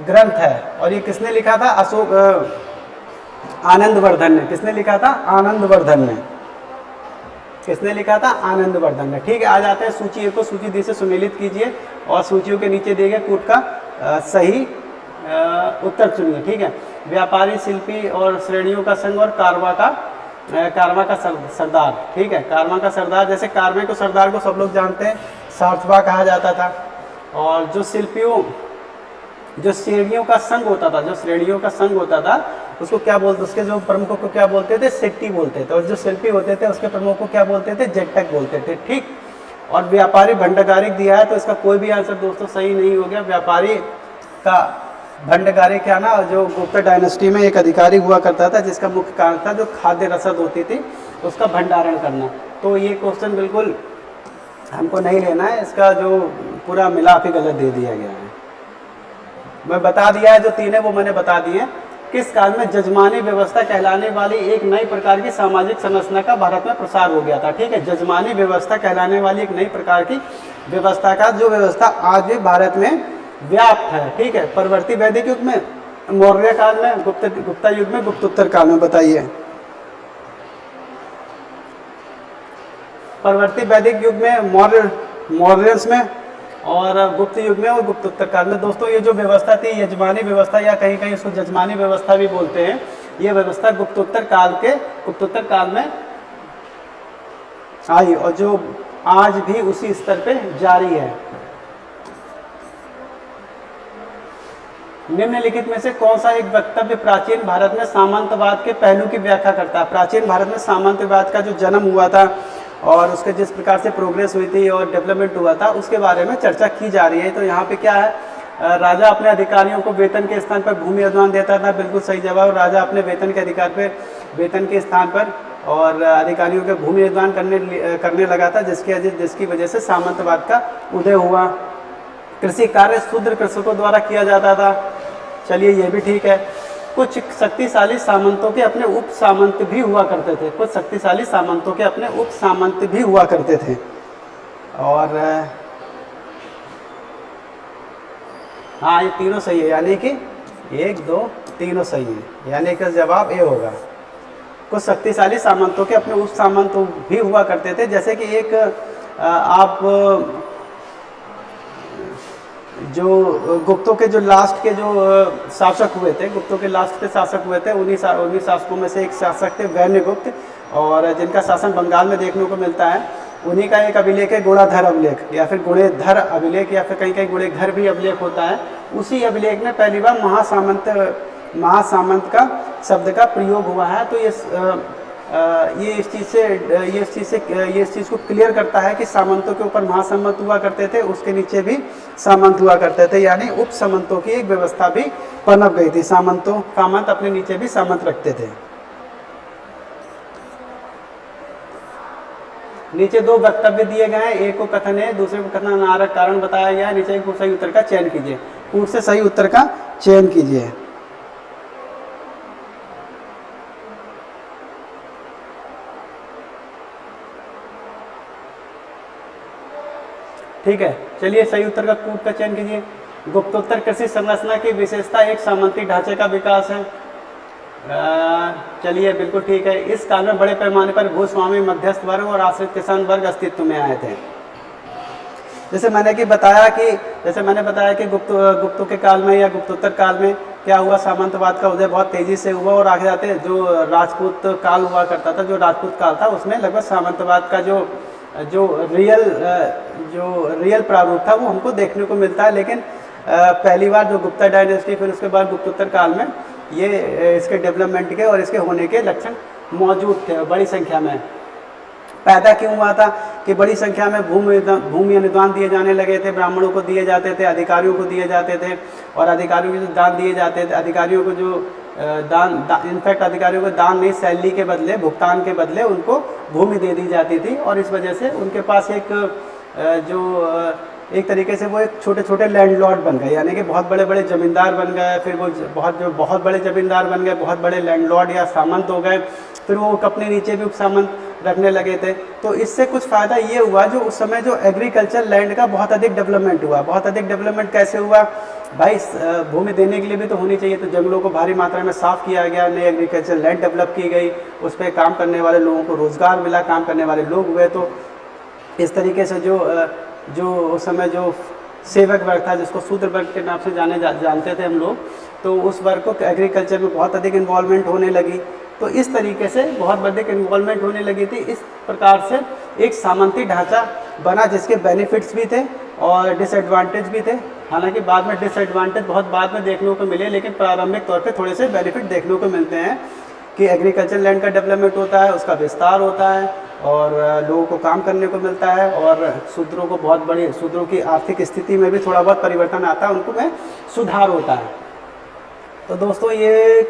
ग्रंथ है। और ये किसने लिखा था? आनंदवर्धन ने। किसने लिखा था? आनंदवर्धन ने। किसने लिखा था? आनंदवर्धन ने। ठीक है, आ जाते हैं सूची ए को सूची डी से सुमेलित कीजिए और सूचियों के नीचे दिए गए कूट का सही उत्तर चुनिए, ठीक है। व्यापारी, शिल्पी और श्रेणियों का संघ और कारवा का सरदार, ठीक है, कारवा का सरदार। जैसे कारवे को सरदार को सब लोग जानते हैं, सार्थवा कहा जाता था। और जो श्रेणियों का संघ होता था उसको क्या बोलते, उसके जो प्रमुखों को क्या बोलते थे? सेट्टी बोलते थे। और जो शिल्पी होते थे उसके प्रमुखों को क्या बोलते थे? जट्टक बोलते थे, ठीक। और व्यापारी भंडागारिक दिया है, तो इसका कोई भी आंसर दोस्तों सही नहीं हो गया। व्यापारी का भंडागारिक क्या ना, जो गुप्ता डायनेस्टी में एक अधिकारी हुआ करता था, जिसका मुख्य कारण था जो खाद्य रसद होती थी उसका भंडारण करना। तो ये क्वेश्चन बिल्कुल हमको नहीं लेना है, इसका जो पूरा मिलाप ही गलत दे दिया गया है। मैं बता दिया है, जो 3 है वो मैंने बता दिए। किस काल में जजमानी व्यवस्था कहलाने वाली एक नई प्रकार की सामाजिक संरचना का भारत में प्रसार हो गया था, ठीक है। जजमानी व्यवस्था कहलाने वाली एक नई प्रकार की व्यवस्था का जो व्यवस्था आज भी भारत में व्याप्त है, ठीक है। परवर्ती वैदिक युग में, मौर्य काल में, गुप्ता युग में, गुप्तोत्तर काल में। बताइए परवर्ती वैदिक युग में, मौर्यंस में, और गुप्त युग में और गुप्तोत्तर काल में। दोस्तों ये जो व्यवस्था थी यजमानी व्यवस्था, या कहीं कहीं इसको जजमानी व्यवस्था भी बोलते हैं, ये व्यवस्था गुप्तोत्तर काल में आई और जो आज भी उसी स्तर पे जारी है। निम्नलिखित में से कौन सा एक वक्तव्य प्राचीन भारत में सामंतवाद के पहलू की व्याख्या करता है? प्राचीन भारत में सामंतवाद का जो जन्म हुआ था और उसके जिस प्रकार से प्रोग्रेस हुई थी और डेवलपमेंट हुआ था, उसके बारे में चर्चा की जा रही है। तो यहाँ पे क्या है? राजा अपने अधिकारियों को वेतन के स्थान पर भूमि अनुदान देता था, बिल्कुल सही जवाब। राजा अपने वेतन के स्थान पर और अधिकारियों के भूमि अनुदान करने लगा था, जिसकी वजह से सामंतवाद का उदय हुआ। कृषि कार्य शूद्र कृषकों द्वारा किया जाता था, चलिए ये भी ठीक है। कुछ शक्तिशाली सामंतों के अपने उप सामंत भी हुआ करते थे, और हाँ ये तीनों सही है, यानी कि 1 2 तीनों सही है, यानी कि जवाब ए होगा। कुछ शक्तिशाली सामंतों के अपने उप सामंत भी हुआ करते थे, जैसे कि एक आप जो गुप्तों के जो लास्ट के जो शासक हुए थे, उन्हीं शासकों में से एक शासक थे वैन्यगुप्त, और जिनका शासन बंगाल में देखने को मिलता है। उन्हीं का एक अभिलेख है गुणाधर अभिलेख, या फिर गुणेधर अभिलेख, या फिर कहीं कहीं गुणेघर भी अभिलेख होता है। उसी अभिलेख में पहली बार महासामंत का शब्द का प्रयोग हुआ है। तो ये इस चीज़ को क्लियर करता है कि सामंतों के ऊपर महासामंत हुआ करते थे, उसके नीचे भी सामंत हुआ करते थे, यानी उप सामंतों की एक व्यवस्था भी पनप गई थी। सामंत अपने नीचे भी सामंत रखते थे। नीचे 2 वक्तव्य दिए गए हैं, एक को कथन है, दूसरे को कथनार्हक कारण बताया गया है। नीचे एक सही उत्तर का चयन कीजिए, कूट से सही उत्तर का चयन कीजिए। ठीक है, चलिए सही उत्तर का कूट का चयन कीजिए। गुप्तोत्तर कृषि संरचना की विशेषता एक सामंती ढांचे का विकास है। चलिए बिल्कुल ठीक है। इस काल में बड़े पैमाने पर भूस्वामी, मध्यस्थ वर्ग और आश्रित किसान वर्ग अस्तित्व में आए थे। जैसे मैंने बताया कि गुप्तों के काल में या गुप्तोत्तर काल में क्या हुआ, सामंतवाद का उदय बहुत तेजी से हुआ और आगे जाते जो राजपूत काल हुआ करता था, जो राजपूत काल था उसमें लगभग सामंतवाद का जो रियल प्रारूप था वो हमको देखने को मिलता है। लेकिन पहली बार जो गुप्ता डायनेस्टी, फिर उसके बाद गुप्तोत्तर काल में ये इसके डेवलपमेंट के और इसके होने के लक्षण मौजूद थे। बड़ी संख्या में पैदा क्यों हुआ था कि बड़ी संख्या में भूमि अनुदान दिए जाने लगे थे, ब्राह्मणों को दिए जाते थे, अधिकारियों को दिए जाते थे, और अधिकारियों को जो दान दिए जाते थे, अधिकारियों को जो इनफैक्ट अधिकारियों को दान नहीं, सैलरी के बदले, भुगतान के बदले उनको भूमि दे दी जाती थी। और इस वजह से उनके पास एक तरीके से वो एक छोटे छोटे लैंडलॉर्ड बन गए, यानी कि बहुत बड़े बड़े ज़मींदार बन गए। फिर वो बहुत बड़े ज़मींदार बन गए, बहुत बड़े लैंडलॉर्ड या सामंत हो गए। फिर वो अपने नीचे भी उपसामंत रखने लगे थे। तो इससे कुछ फ़ायदा ये हुआ, जो उस समय जो एग्रीकल्चर लैंड का बहुत अधिक डेवलपमेंट हुआ। बहुत अधिक डेवलपमेंट कैसे हुआ भाई, भूमि देने के लिए भी तो होनी चाहिए, तो जंगलों को भारी मात्रा में साफ़ किया गया, नई एग्रीकल्चर लैंड डेवलप की गई, उस पर काम करने वाले लोगों को रोज़गार मिला, काम करने वाले लोग हुए। तो इस तरीके से जो उस समय जो सेवक वर्ग था, जिसको शूद्र वर्ग के नाम से जानते थे हम लोग, तो उस वर्ग को एग्रीकल्चर में बहुत अधिक इन्वॉल्वमेंट होने लगी। तो इस तरीके से बहुत अधिक इन्वॉल्वमेंट होने लगी थी। इस प्रकार से एक सामंती ढांचा बना, जिसके बेनिफिट्स भी थे और डिसएडवांटेज भी थे। हालांकि बाद में डिसएडवांटेज बहुत बाद में देखने को मिले, लेकिन प्रारंभिक तौर पे थोड़े से बेनिफिट देखने को मिलते हैं कि एग्रीकल्चर लैंड का डेवलपमेंट होता है, उसका विस्तार होता है और लोगों को काम करने को मिलता है, और शूद्रों की आर्थिक स्थिति में भी थोड़ा बहुत परिवर्तन आता है, उनको में सुधार होता है। तो दोस्तों ये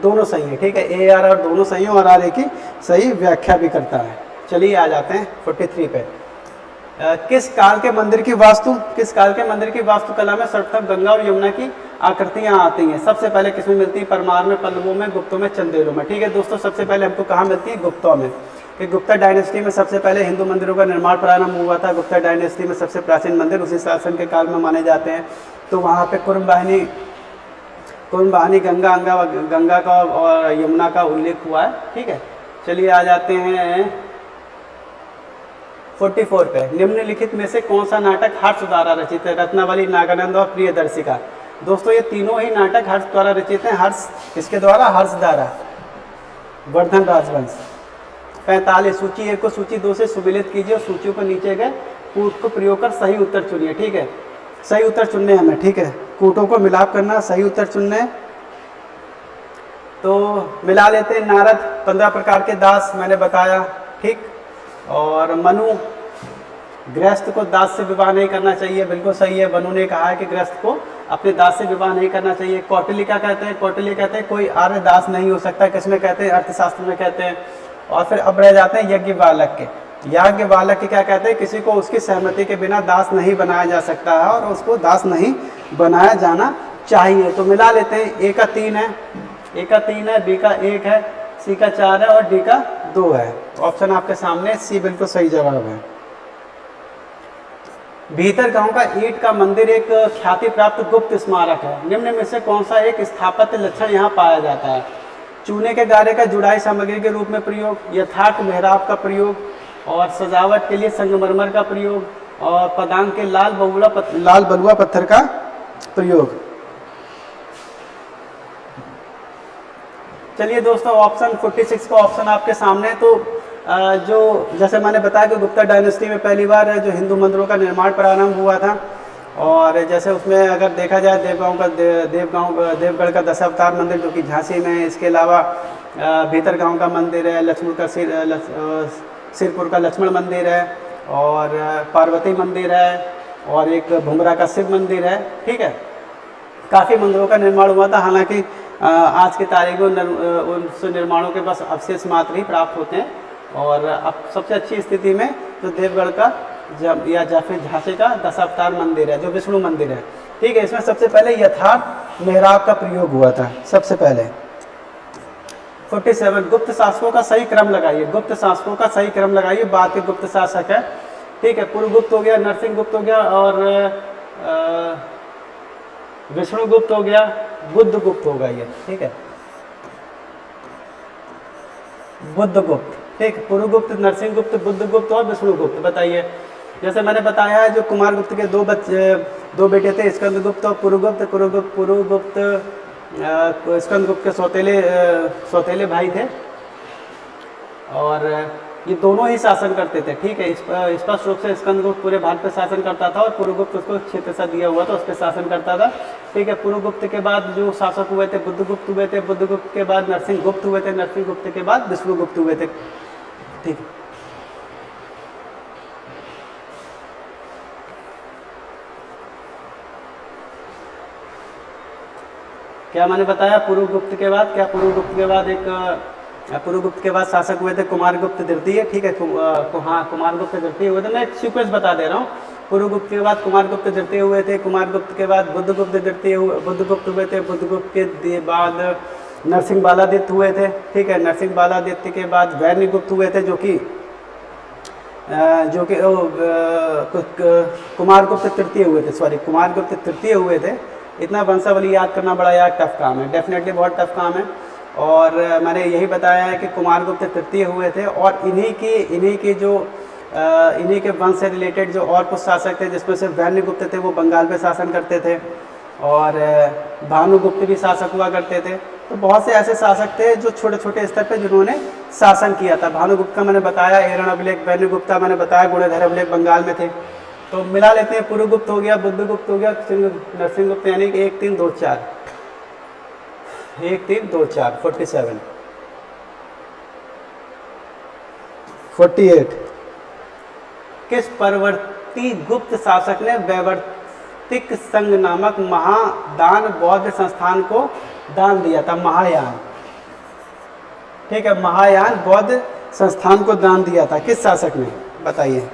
दोनों सही है, ठीक है, AR और दोनों सही है, और RA की सही व्याख्या भी करता है। चलिए आ जाते हैं 43 पे। किस काल के मंदिर की वास्तुकला में सर्वप्रथम गंगा और यमुना की आकृतियाँ आती हैं? सबसे पहले किसमें मिलती है? परमार में, पल्लवों में, गुप्तों में, चंदेलों में। ठीक है दोस्तों, सबसे पहले हमको कहाँ मिलती है? गुप्तों में। कि गुप्ता डायनेस्टी में सबसे पहले हिंदू मंदिरों का निर्माण प्रारंभ हुआ था। गुप्ता डायनेस्टी में सबसे प्राचीन मंदिर उसी शासन के काल में माने जाते हैं। तो वहाँ पे कुर्मवाहिनी गंगा का और यमुना का उल्लेख हुआ है। ठीक है, चलिए आ जाते हैं 44 पे। निम्नलिखित में से कौन सा नाटक हर्ष द्वारा रचित है? रत्नावली, नागानंद और प्रियदर्शिका। दोस्तों ये तीनों ही नाटक हर्ष द्वारा रचित हैं। हर्ष किसके द्वारा? हर्ष द्वारा, वर्धन राजवंश। 45 सूची 1 को सूची 2 से सुमिलित कीजिए और सूचियों को नीचे गए कूट को प्रयोग कर सही उत्तर चुनिए। ठीक है, सही उत्तर चुनने हमें, ठीक है, कूटों को मिलाप करना, सही उत्तर चुनने। तो मिला लेते हैं। नारद 15 प्रकार के दास मैंने बताया, ठीक। और मनु, गृहस्थ को दास से विवाह नहीं करना चाहिए, बिल्कुल सही है। मनु ने कहा है कि गृहस्थ को अपने दास से विवाह नहीं करना चाहिए। कौटिल्य क्या कहते हैं? कौटिल्य कहते हैं कोई आर्य दास नहीं हो सकता। किसमें कहते हैं? अर्थशास्त्र में कहते हैं। और फिर अब रह जाते हैं यज्ञवाल्क्य। याज्ञवल्क्य क्या कहते हैं? किसी को उसकी सहमति के बिना दास नहीं बनाया जा सकता है और उसको दास नहीं बनाया जाना चाहिए। तो मिला लेते हैं। A का 3 है, B का 1 है, C का 4 है और D का 2 है। ऑप्शन आपके सामने C बिल्कुल सही जवाब है। भीतर गांव का ईंट का मंदिर एक ख्याति प्राप्त गुप्त स्मारक है। निम्न में से कौन सा एक स्थापत्य लक्षण यहाँ पाया जाता है? चूने के गारे का जुड़ाई सामग्री के रूप में प्रयोग, यथार्थ मेहराब का प्रयोग, और सजावट के लिए संगमरमर का प्रयोग, और पदांग के लाल बलुआ पत्थर का प्रयोग। चलिए दोस्तों, ऑप्शन 46 का ऑप्शन आपके सामने। तो जो जैसे मैंने बताया कि गुप्ता डायनेस्टी में पहली बार जो हिंदू मंदिरों का निर्माण प्रारंभ हुआ था, और जैसे उसमें अगर देखा जाए देवगढ़ का दशावतार मंदिर जो कि झांसी में है। इसके अलावा भीतर गांव का मंदिर है, सिरपुर का लक्ष्मण मंदिर है, और पार्वती मंदिर है, और एक भुमरा का शिव मंदिर है। ठीक है, काफ़ी मंदिरों का निर्माण हुआ था। हालांकि आज की तारीख में उन निर्माणों के बस अवशेष मात्र ही प्राप्त होते हैं, और अब सबसे अच्छी स्थिति में जो देवगढ़ का या फिर झांसी का दशावतार मंदिर है, जो विष्णु मंदिर है। ठीक है, इसमें सबसे पहले यथार्थ मेहराब का प्रयोग हुआ था सबसे पहले। 47 गुप्त शासकों का सही क्रम लगाइए। गुप्त शासकों का सही क्रम लगाइए। बाद के गुप्त शासक है। ठीक है, पुरगुप्त हो गया, नरसिंह गुप्त हो गया, और विष्णु गुप्त हो गया, बुद्ध गुप्त हो गया ये। ठीक है, बुद्धगुप्त, ठीक, पुरुगुप्त, नरसिंहगुप्त, बुद्धगुप्त और विष्णुगुप्त। बताइए, जैसे मैंने बताया है जो कुमारगुप्त के दो बेटे थे, स्कंदगुप्त और पुरुगुप्त। पुरुगुप्त स्कंदगुप्त के सौतेले भाई थे और ये दोनों ही शासन करते थे, ठीक है। स्पष्ट रूप से स्कंदगुप्त पूरे भारत पर शासन करता था और पुरुगुप्त उसको क्षेत्र सा दिया हुआ था, उस पर शासन करता था, ठीक है। पुरुगुप्त के बाद जो शासक हुए थे बुद्धगुप्त हुए थे, बुद्धगुप्त के बाद नरसिंहगुप्त हुए थे, नरसिंहगुप्त के बाद विष्णुगुप्त हुए थे, ठीक है। क्या मैंने बताया, पुरुगुप्त के बाद क्या, पुरुगुप्त के बाद पुरुगुप्त के बाद शासक हुए थे कुमारगुप्त तृतीय, ठीक है। हाँ, कुमारगुप्त तृतीय हुए थे, मैं एक सीक्वेंस बता दे रहा हूँ। पुरुगुप्त के बाद कुमारगुप्त तृतीय हुए थे, कुमारगुप्त के बाद बुद्धगुप्त तृतीय बुद्धगुप्त हुए थे, बुद्धगुप्त के बाद नरसिंह बालादित्य हुए थे, ठीक है। नरसिंह बालादित्य के बाद वैन्यगुप्त हुए थे, जो कि कुमारगुप्त तृतीय हुए थे, सॉरी कुमारगुप्त तृतीय हुए थे। इतना वंशावली याद करना बड़ा यार टफ काम है, डेफिनेटली बहुत टफ काम है। और मैंने यही बताया है कि कुमारगुप्त तृतीय हुए थे और इन्हीं के वंश से रिलेटेड जो और कुछ शासक थे, जिसमें से वैन्यगुप्त थे वो बंगाल पे शासन करते थे और भानुगुप्त भी शासक हुआ करते थे। तो बहुत से ऐसे शासक थे जो छोटे छोटे स्तर पे जिन्होंने शासन किया था। भानुगुप्त का मैंने बताया, एरन अभिलेख, वैन्यगुप्ता मैंने बताया, गुणधर अभिलेख बंगाल में थे। तो मिला लेते हैं, पुरुगुप्त हो गया, बुद्धगुप्त हो गया, नरसिंहगुप्त, यानी कि 1 3 2 4 1 3 2 4 47 48। किस परवर्ती गुप्त शासक ने वैवर्तिक संघ नामक महादान बौद्ध संस्थान को दान दिया था? महायान, ठीक है, महायान बौद्ध संस्थान को दान दिया था किस शासक ने? बताइए।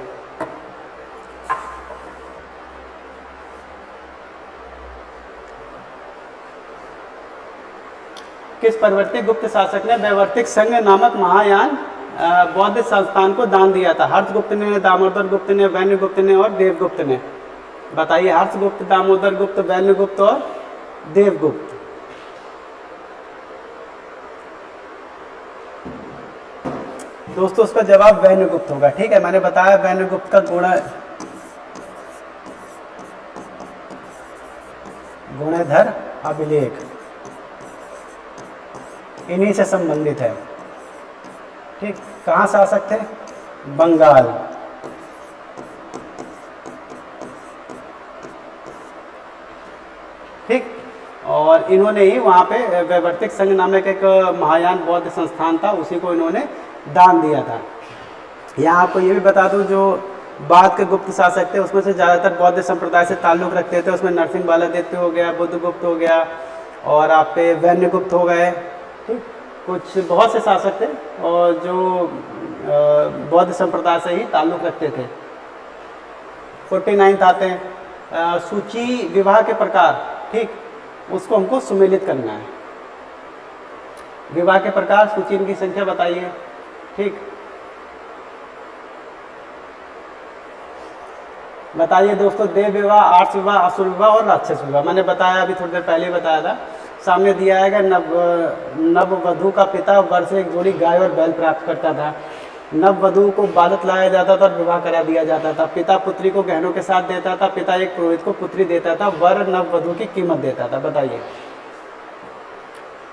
किस परवर्ती गुप्त शासक ने वैवर्तिक संघ नामक महायान बौद्ध संस्थान को दान दिया था? हर्षगुप्त ने, दामोदर गुप्त ने, वैन्यगुप्त ने और देवगुप्त ने। बताइए, हर्षगुप्त, दामोदर गुप्त, वैन्यगुप्त और देवगुप्त। दोस्तों उसका जवाब वैन्यगुप्त होगा, ठीक है। मैंने बताया वैन्यगुप्त का गुणधर अभिलेख इन्हीं से संबंधित है, ठीक। कहाँ शासक थे? बंगाल, ठीक। और इन्होंने ही वहाँ पे वैवर्तिक संघ नामक एक महायान बौद्ध संस्थान था, उसी को इन्होंने दान दिया था। यहाँ आपको ये भी बता दूँ, जो बाद के गुप्त शासक थे उसमें से ज़्यादातर बौद्ध संप्रदाय से ताल्लुक़ रखते थे। उसमें नरसिंह बालादित्य हो गया, बुद्धगुप्त हो गया और आप पे वैन्यगुप्त हो गए, ठीक। कुछ बहुत से शासक थे और जो बौद्ध संप्रदाय से ही ताल्लुक़ रखते थे। 49 आते हैं सूची विवाह के प्रकार, ठीक, उसको हमको सुमेलित करना है। विवाह के प्रकार, सूची इनकी संख्या बताइए, ठीक। बताइए दोस्तों, देव विवाह, आर्ष विवाह, असुर विवाह और राक्षस विवाह। मैंने बताया, अभी थोड़ी देर पहले बताया था। सामने दिया है नववधू का पिता वर से एक जोड़ी गाय और बैल प्राप्त करता था। नववधू को बालक लाया जाता था और विवाह करा दिया जाता था। पिता पुत्री को गहनों के साथ देता था। पिता एक पुरोहित को पुत्री देता था। वर नववधू की कीमत देता था। बताइए।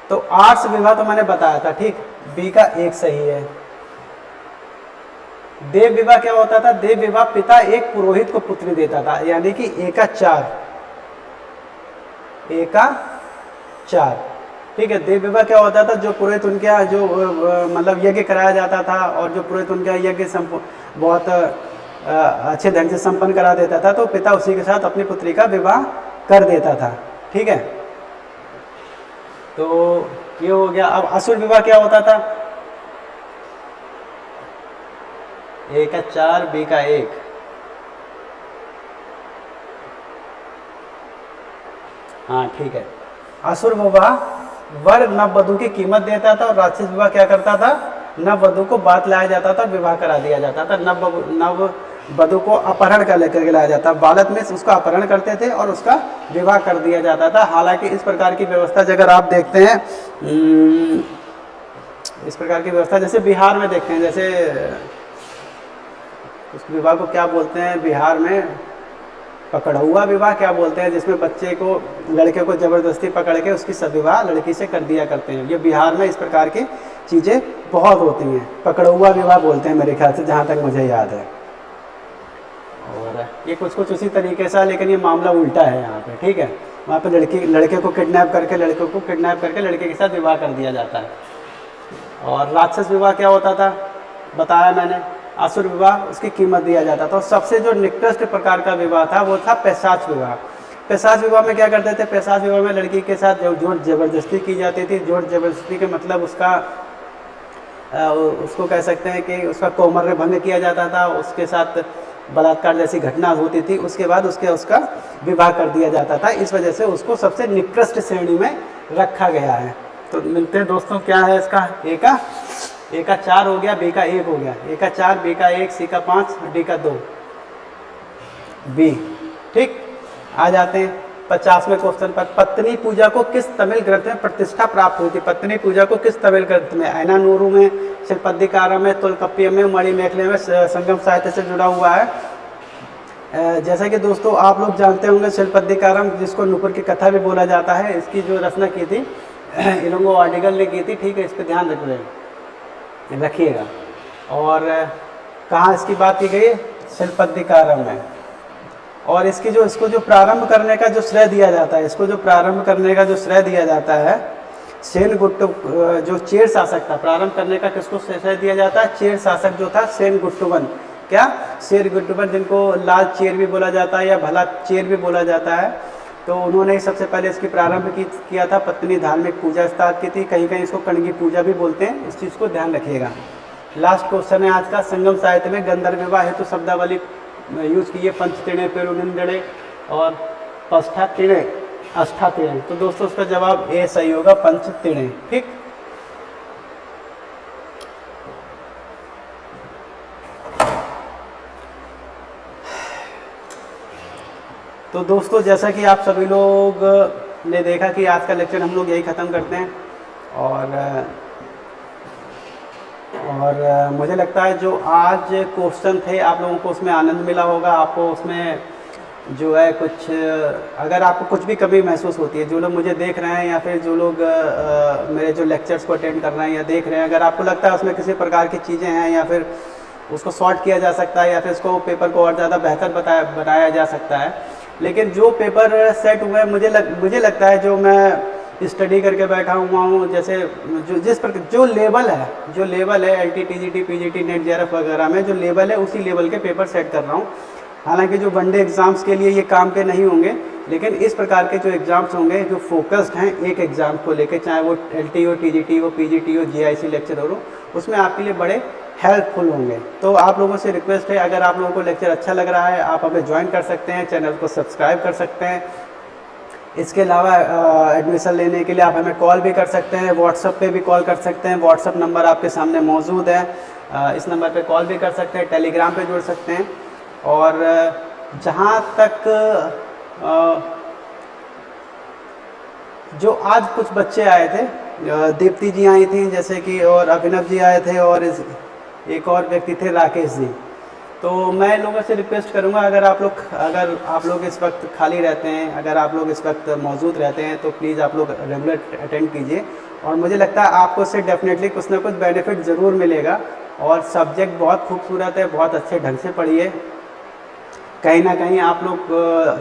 तो आर्ष विवाह तो मैंने बताया था, ठीक, बी का 1 सही है। देव विवाह क्या होता था? देव विवाह पिता एक पुरोहित को पुत्री देता था, यानी कि ए का 4, ठीक है। देव विवाह क्या होता था? जो पुरोहित उनके यहाँ जो मतलब यज्ञ कराया जाता था और जो पुरोहित उनके यहाँ यज्ञ बहुत अच्छे ढंग से संपन्न करा देता था, तो पिता उसी के साथ अपनी पुत्री का विवाह कर देता था, ठीक है। तो ये हो गया। अब असुर विवाह क्या होता था? ए का 4, बी का 1। हाँ, ठीक है। असुर विवाह वर नववधू की कीमत देता था और राक्षस विवाह क्या करता था? नववधू को बात लाया जाता था, विवाह करा दिया जाता था। नववधू को अपहरण कर लेकर लाया जाता, बालक में उसका अपहरण करते थे और उसका विवाह कर दिया जाता था। हालांकि इस प्रकार की व्यवस्था अगर आप देखते हैं इस प्रकार की व्यवस्था जैसे बिहार में देखते हैं, जैसे उस विवाह को क्या बोलते हैं बिहार में, पकड़ुआ विवाह क्या बोलते हैं, जिसमें बच्चे को लड़के को ज़बरदस्ती पकड़ के उसकी सदविवाह लड़की से कर दिया करते हैं। ये बिहार में इस प्रकार की चीज़ें बहुत होती हैं, पकड़ुआ विवाह बोलते हैं मेरे ख्याल से, जहाँ तक मुझे याद है। और ये कुछ कुछ उसी तरीके से, लेकिन ये मामला उल्टा है यहाँ पे, ठीक है। वहाँ पे लड़के को किडनैप करके लड़के के साथ विवाह कर दिया जाता है। और राक्षस विवाह क्या होता था बताया मैंने, असुर विवाह, उसकी कीमत दिया जाता था। और सबसे जो निकृष्ट प्रकार का विवाह था वो था पैशाच विवाह। पैशाच विवाह में क्या करते थे, पैशाच विवाह में लड़की के साथ जो जोर जबरदस्ती की जाती थी। जोर जबरदस्ती के मतलब उसको कह सकते हैं कि उसका कोमर्य भंग किया जाता था, उसके साथ बलात्कार जैसी घटना होती थी, उसके बाद उसका विवाह कर दिया जाता था। इस वजह से उसको सबसे निकृष्ट श्रेणी में रखा गया है। तो मिलते हैं दोस्तों, क्या है इसका, ए का 4 हो गया, बी का 1 हो गया, ए का 4, बी का 1, सी का 5, डी का 2, बी। ठीक, आ जाते हैं 50वें क्वेश्चन पर। पत्नी पूजा को किस तमिल ग्रंथ में प्रतिष्ठा प्राप्त हुई थी? पत्नी पूजा को किस तमिल ग्रंथ में? ऐनानूरू में, शिल्पद्दिकारम में, तोल्काप्पियम में, मणिमेखले में, संगम साहित्य से जुड़ा हुआ है। जैसा कि दोस्तों आप लोग जानते होंगे, शिल्पद्दिकारम जिसको नुपुर की कथा भी बोला जाता है, इसकी जो रचना की थी इलंगो वाडिगल ने की थी। ठीक है, इस पर ध्यान रखिएगा। और कहाँ इसकी बात की गई? शिल्पद्दिकारम में। और इसको जो प्रारंभ करने का जो श्रेय दिया जाता है, सेनगुट्टु, जो चेर शासक था, प्रारंभ करने का किसको श्रेय दिया जाता है? चेर शासक जो था सेनगुट्टुवन। क्या? सेनगुट्टुवन, जिनको लाल चेर भी बोला जाता है या भला चेर भी बोला जाता है। तो उन्होंने ही सबसे पहले इसकी प्रारंभ किया था। पत्नी धार्मिक पूजा स्टार्ट की थी, कहीं कहीं इसको कणगी पूजा भी बोलते हैं, इस चीज़ को ध्यान रखिएगा। लास्ट क्वेश्चन है आज का, संगम साहित्य में गंधर्व विवाह हेतु शब्दावली यूज कीजिए। पंचतिणे, पेरुनिंदड़े और पष्ठातिणे, अष्टातिणे। तो दोस्तों उसका जवाब ए सही होगा, पंचतिणे। ठीक, तो दोस्तों जैसा कि आप सभी लोग ने देखा कि आज का लेक्चर हम लोग यही ख़त्म करते हैं। और मुझे लगता है जो आज क्वेश्चन थे आप लोगों को उसमें आनंद मिला होगा। आपको उसमें जो है कुछ, अगर आपको कुछ भी कमी महसूस होती है, जो लोग मुझे देख रहे हैं या फिर जो लोग मेरे जो लेक्चर्स को अटेंड कर रहे हैं या देख रहे हैं, अगर आपको लगता है उसमें किसी प्रकार की चीज़ें हैं या फिर उसको सॉर्ट किया जा सकता है या फिर उसको पेपर को और ज़्यादा बेहतर बनाया जा सकता है, लेकिन जो पेपर सेट हुए मुझे लगता है, जो मैं स्टडी करके बैठा हुआ हूँ, जैसे जो लेवल है LT, TGT, PGT, net, JRF वगैरह में जो लेवल है, उसी लेवल के पेपर सेट कर रहा हूँ। हालांकि जो वनडे एग्ज़ाम्स के लिए ये काम के नहीं होंगे, लेकिन इस प्रकार के जो एग्ज़ाम्स होंगे जो फोकस्ड हैं एक एग्ज़ाम को लेकर, चाहे वो LT हो, TGT हो, PGT हो, GIC लेक्चर हो, उसमें आपके लिए बड़े हेल्पफुल होंगे। तो आप लोगों से रिक्वेस्ट है, अगर आप लोगों को लेक्चर अच्छा लग रहा है, आप हमें ज्वाइन कर सकते हैं, चैनल को सब्सक्राइब कर सकते हैं। इसके अलावा एडमिशन लेने के लिए आप हमें कॉल भी कर सकते हैं, व्हाट्सएप पे भी कॉल कर सकते हैं। व्हाट्सएप नंबर आपके सामने मौजूद है, इस नंबर पे कॉल भी कर सकते हैं, टेलीग्राम पे जुड़ सकते हैं। और जहाँ तक जो आज कुछ बच्चे आए थे, दीप्ति जी आई थी जैसे कि, और अभिनव जी आए थे, और एक और व्यक्ति थे राकेश जी। तो मैं लोगों से रिक्वेस्ट करूंगा, अगर आप लोग इस वक्त खाली रहते हैं, अगर आप लोग इस वक्त मौजूद रहते हैं, तो प्लीज़ आप लोग रेगुलर अटेंड कीजिए। और मुझे लगता है आपको इससे डेफिनेटली कुछ ना कुछ बेनिफिट ज़रूर मिलेगा। और सब्जेक्ट बहुत खूबसूरत है, बहुत अच्छे ढंग से पढ़िए। कहीं ना कहीं आप लोग,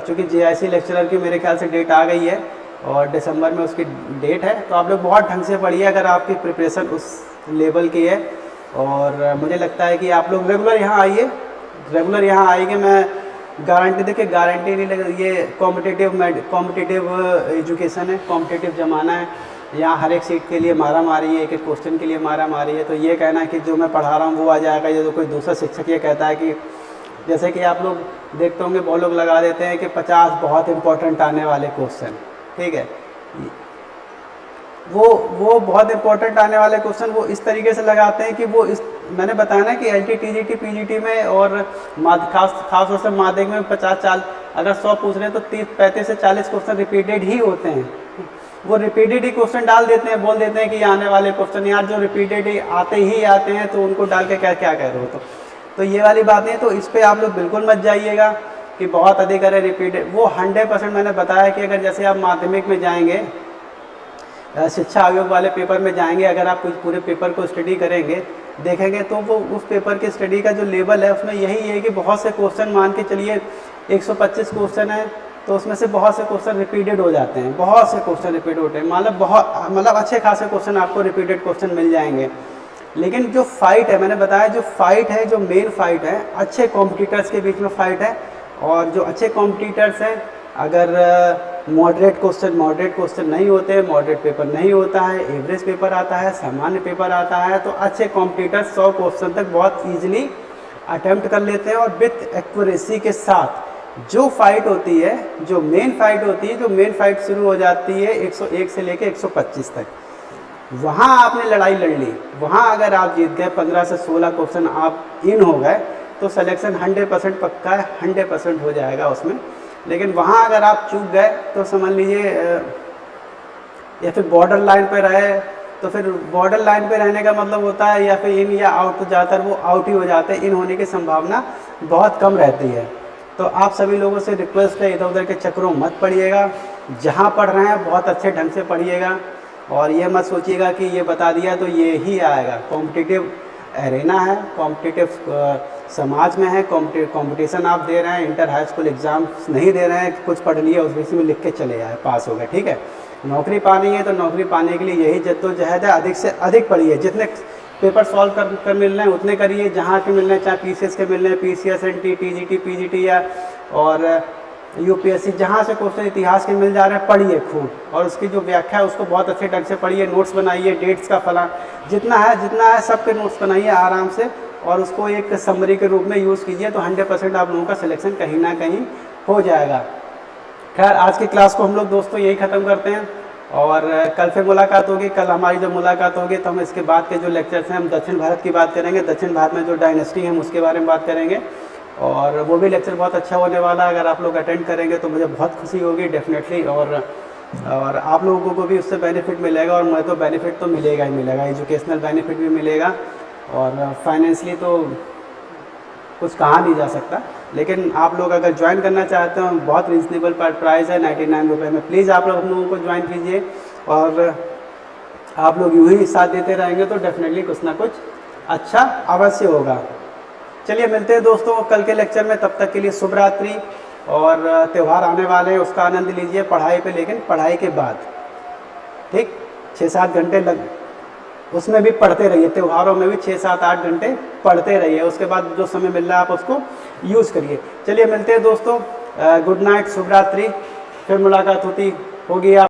चूँकि GIC लेक्चरर की मेरे ख्याल से डेट आ गई है और दिसंबर में उसकी डेट है, तो आप लोग बहुत ढंग से पढ़िए अगर आपकी प्रिपरेशन उस लेवल की है। और मुझे लगता है कि आप लोग रेगुलर यहाँ आइए, मैं गारंटी, देखिए गारंटी नहीं लगे, ये कॉम्पिटिटिव एजुकेशन है, कॉम्पिटिटिव ज़माना है। यहाँ हर एक सीट के लिए मारा मारी है, एक एक क्वेश्चन के लिए मारा मारी है। तो ये कहना कि जो मैं पढ़ा रहा हूँ वो आ जाएगा, ये तो कोई दूसरा शिक्षक ये कहता है कि, जैसे कि आप लोग देखते होंगे बहुत लोग लगा देते हैं कि 50 बहुत इंपॉर्टेंट आने वाले क्वेश्चन, ठीक है, वो बहुत इंपॉर्टेंट आने वाले क्वेश्चन वो इस तरीके से लगाते हैं कि मैंने बताया ना कि LT, TGT, PGT में और खास तौर से माध्यमिक में 50 अगर 100 पूछ रहे हैं तो 35 से 40 क्वेश्चन रिपीटेड ही होते हैं। वो रिपीटेड ही क्वेश्चन डाल देते हैं, बोल देते हैं कि आने वाले क्वेश्चन यार जो रिपीटेड ही आते हैं तो उनको डाल के क्या क्या कह रहे हो। तो ये वाली बातें, तो इस पर आप लोग बिल्कुल मत जाइएगा कि बहुत अधिक अरे रिपीटेड। वो 100% मैंने बताया कि अगर जैसे आप माध्यमिक में जाएंगे, शिक्षा आयोग वाले पेपर में जाएंगे, अगर आप कुछ पूरे पेपर को स्टडी करेंगे, देखेंगे, तो वो उस पेपर की स्टडी का जो लेवल है उसमें यही है कि बहुत से क्वेश्चन, मान के चलिए 125 क्वेश्चन है, तो उसमें से बहुत से क्वेश्चन रिपीटेड हो जाते हैं, बहुत से क्वेश्चन रिपीट होते हैं, मतलब अच्छे खासे क्वेश्चन आपको रिपीटेड क्वेश्चन मिल जाएंगे। लेकिन जो फाइट है, मैंने बताया जो फाइट है, जो मेन फाइट है, अच्छे कॉम्पिटिटर्स के बीच में फाइट है। और जो अच्छे कॉम्पिटिटर्स हैं, अगर मॉडरेट क्वेश्चन नहीं होते, मॉडरेट पेपर नहीं होता है, एवरेज पेपर आता है, सामान्य पेपर आता है, तो अच्छे कॉम्पिटिटर्स 100 क्वेश्चन तक बहुत ईजिली अटेम्प्ट कर लेते हैं। और विथ एक्यूरेसी के साथ जो फाइट होती है, जो मेन फाइट शुरू हो जाती है 101 से लेके 125 तक, वहाँ आपने लड़ाई लड़ ली, वहाँ अगर आप जीत गए, 15 से 16 क्वेश्चन आप इन हो गए, तो सिलेक्शन 100% पक्का है, 100% हो जाएगा उसमें। लेकिन वहाँ अगर आप चूक गए तो समझ लीजिए, या फिर बॉर्डर लाइन पे रहे, तो फिर बॉर्डर लाइन पे रहने का मतलब होता है या फिर इन या आउट, तो ज़्यादातर वो आउट ही हो जाते हैं, इन होने की संभावना बहुत कम रहती है। तो आप सभी लोगों से रिक्वेस्ट है, इधर उधर के चक्करों मत पड़िएगा, जहाँ पढ़ रहे हैं बहुत अच्छे ढंग से पढ़िएगा। और ये मत सोचिएगा कि ये बता दिया तो ये ही आएगा। कॉम्पिटिटिव एरेना है, कॉम्पिटिटिव समाज में है, कॉम्पिटिशन आप दे रहे हैं, इंटर हाई स्कूल एग्ज़ाम्स नहीं दे रहे हैं, कुछ पढ़ लिया उस विषय में लिख के चले आए, पास हो गए, ठीक है। नौकरी पानी है तो नौकरी पाने के लिए यही जद्दोजहद है, अधिक से अधिक पढ़िए, जितने पेपर सॉल्व कर मिल रहे हैं उतने करिए, जहाँ के मिल रहे हैं, चाहे पीसीएस के मिल रहे हैं, पीसीएस, एनटी, टीजीटी, पीजीटी या और यूपीएससी, जहाँ से क्वेश्चन इतिहास के मिल जा रहे हैं, पढ़िए खूब, और उसकी जो व्याख्या है उसको बहुत अच्छे ढंग से पढ़िए, नोट्स बनाइए, डेट्स का फला जितना है सबके नोट्स बनाइए आराम से, और उसको एक समरी के रूप में यूज़ कीजिए, तो 100% आप लोगों का सिलेक्शन कहीं ना कहीं हो जाएगा। खैर, आज की क्लास को हम लोग दोस्तों यही ख़त्म करते हैं, और कल फिर मुलाकात होगी। कल हमारी जो मुलाकात होगी तो हम इसके बाद के जो लेक्चर्स हैं हम दक्षिण भारत की बात करेंगे, दक्षिण भारत में जो डायनेस्टी है हम उसके बारे में बात करेंगे, और वो भी लेक्चर बहुत अच्छा होने वाला है। अगर आप लोग अटेंड करेंगे तो मुझे बहुत खुशी होगी डेफिनेटली, और आप लोगों को भी उससे बेनिफिट मिलेगा, और मुझे तो बेनिफिट तो मिलेगा ही मिलेगा, एजुकेशनल बेनिफिट भी मिलेगा, और फाइनेंशियली तो कुछ कहा नहीं जा सकता। लेकिन आप लोग अगर ज्वाइन करना चाहते हो, बहुत रीजनेबल प्राइस है, 99 रुपये में, प्लीज़ आप लोग हम लोगों को ज्वाइन कीजिए, और आप लोग यूँ ही साथ देते रहेंगे तो डेफिनेटली कुछ ना कुछ अच्छा अवश्य होगा। चलिए मिलते हैं दोस्तों कल के लेक्चर में, तब तक के लिए शुभ रात्रि। और त्यौहार आने वाले हैं, उसका आनंद लीजिए पढ़ाई पे, लेकिन पढ़ाई के बाद, ठीक, 6-7 घंटे उसमें भी पढ़ते रहिए, त्योहारों में भी 6-7-8 घंटे पढ़ते रहिए, उसके बाद जो समय मिल रहा है आप उसको यूज़ करिए। चलिए मिलते हैं दोस्तों, गुड नाइट, शुभ रात्रि, फिर मुलाकात होगी आप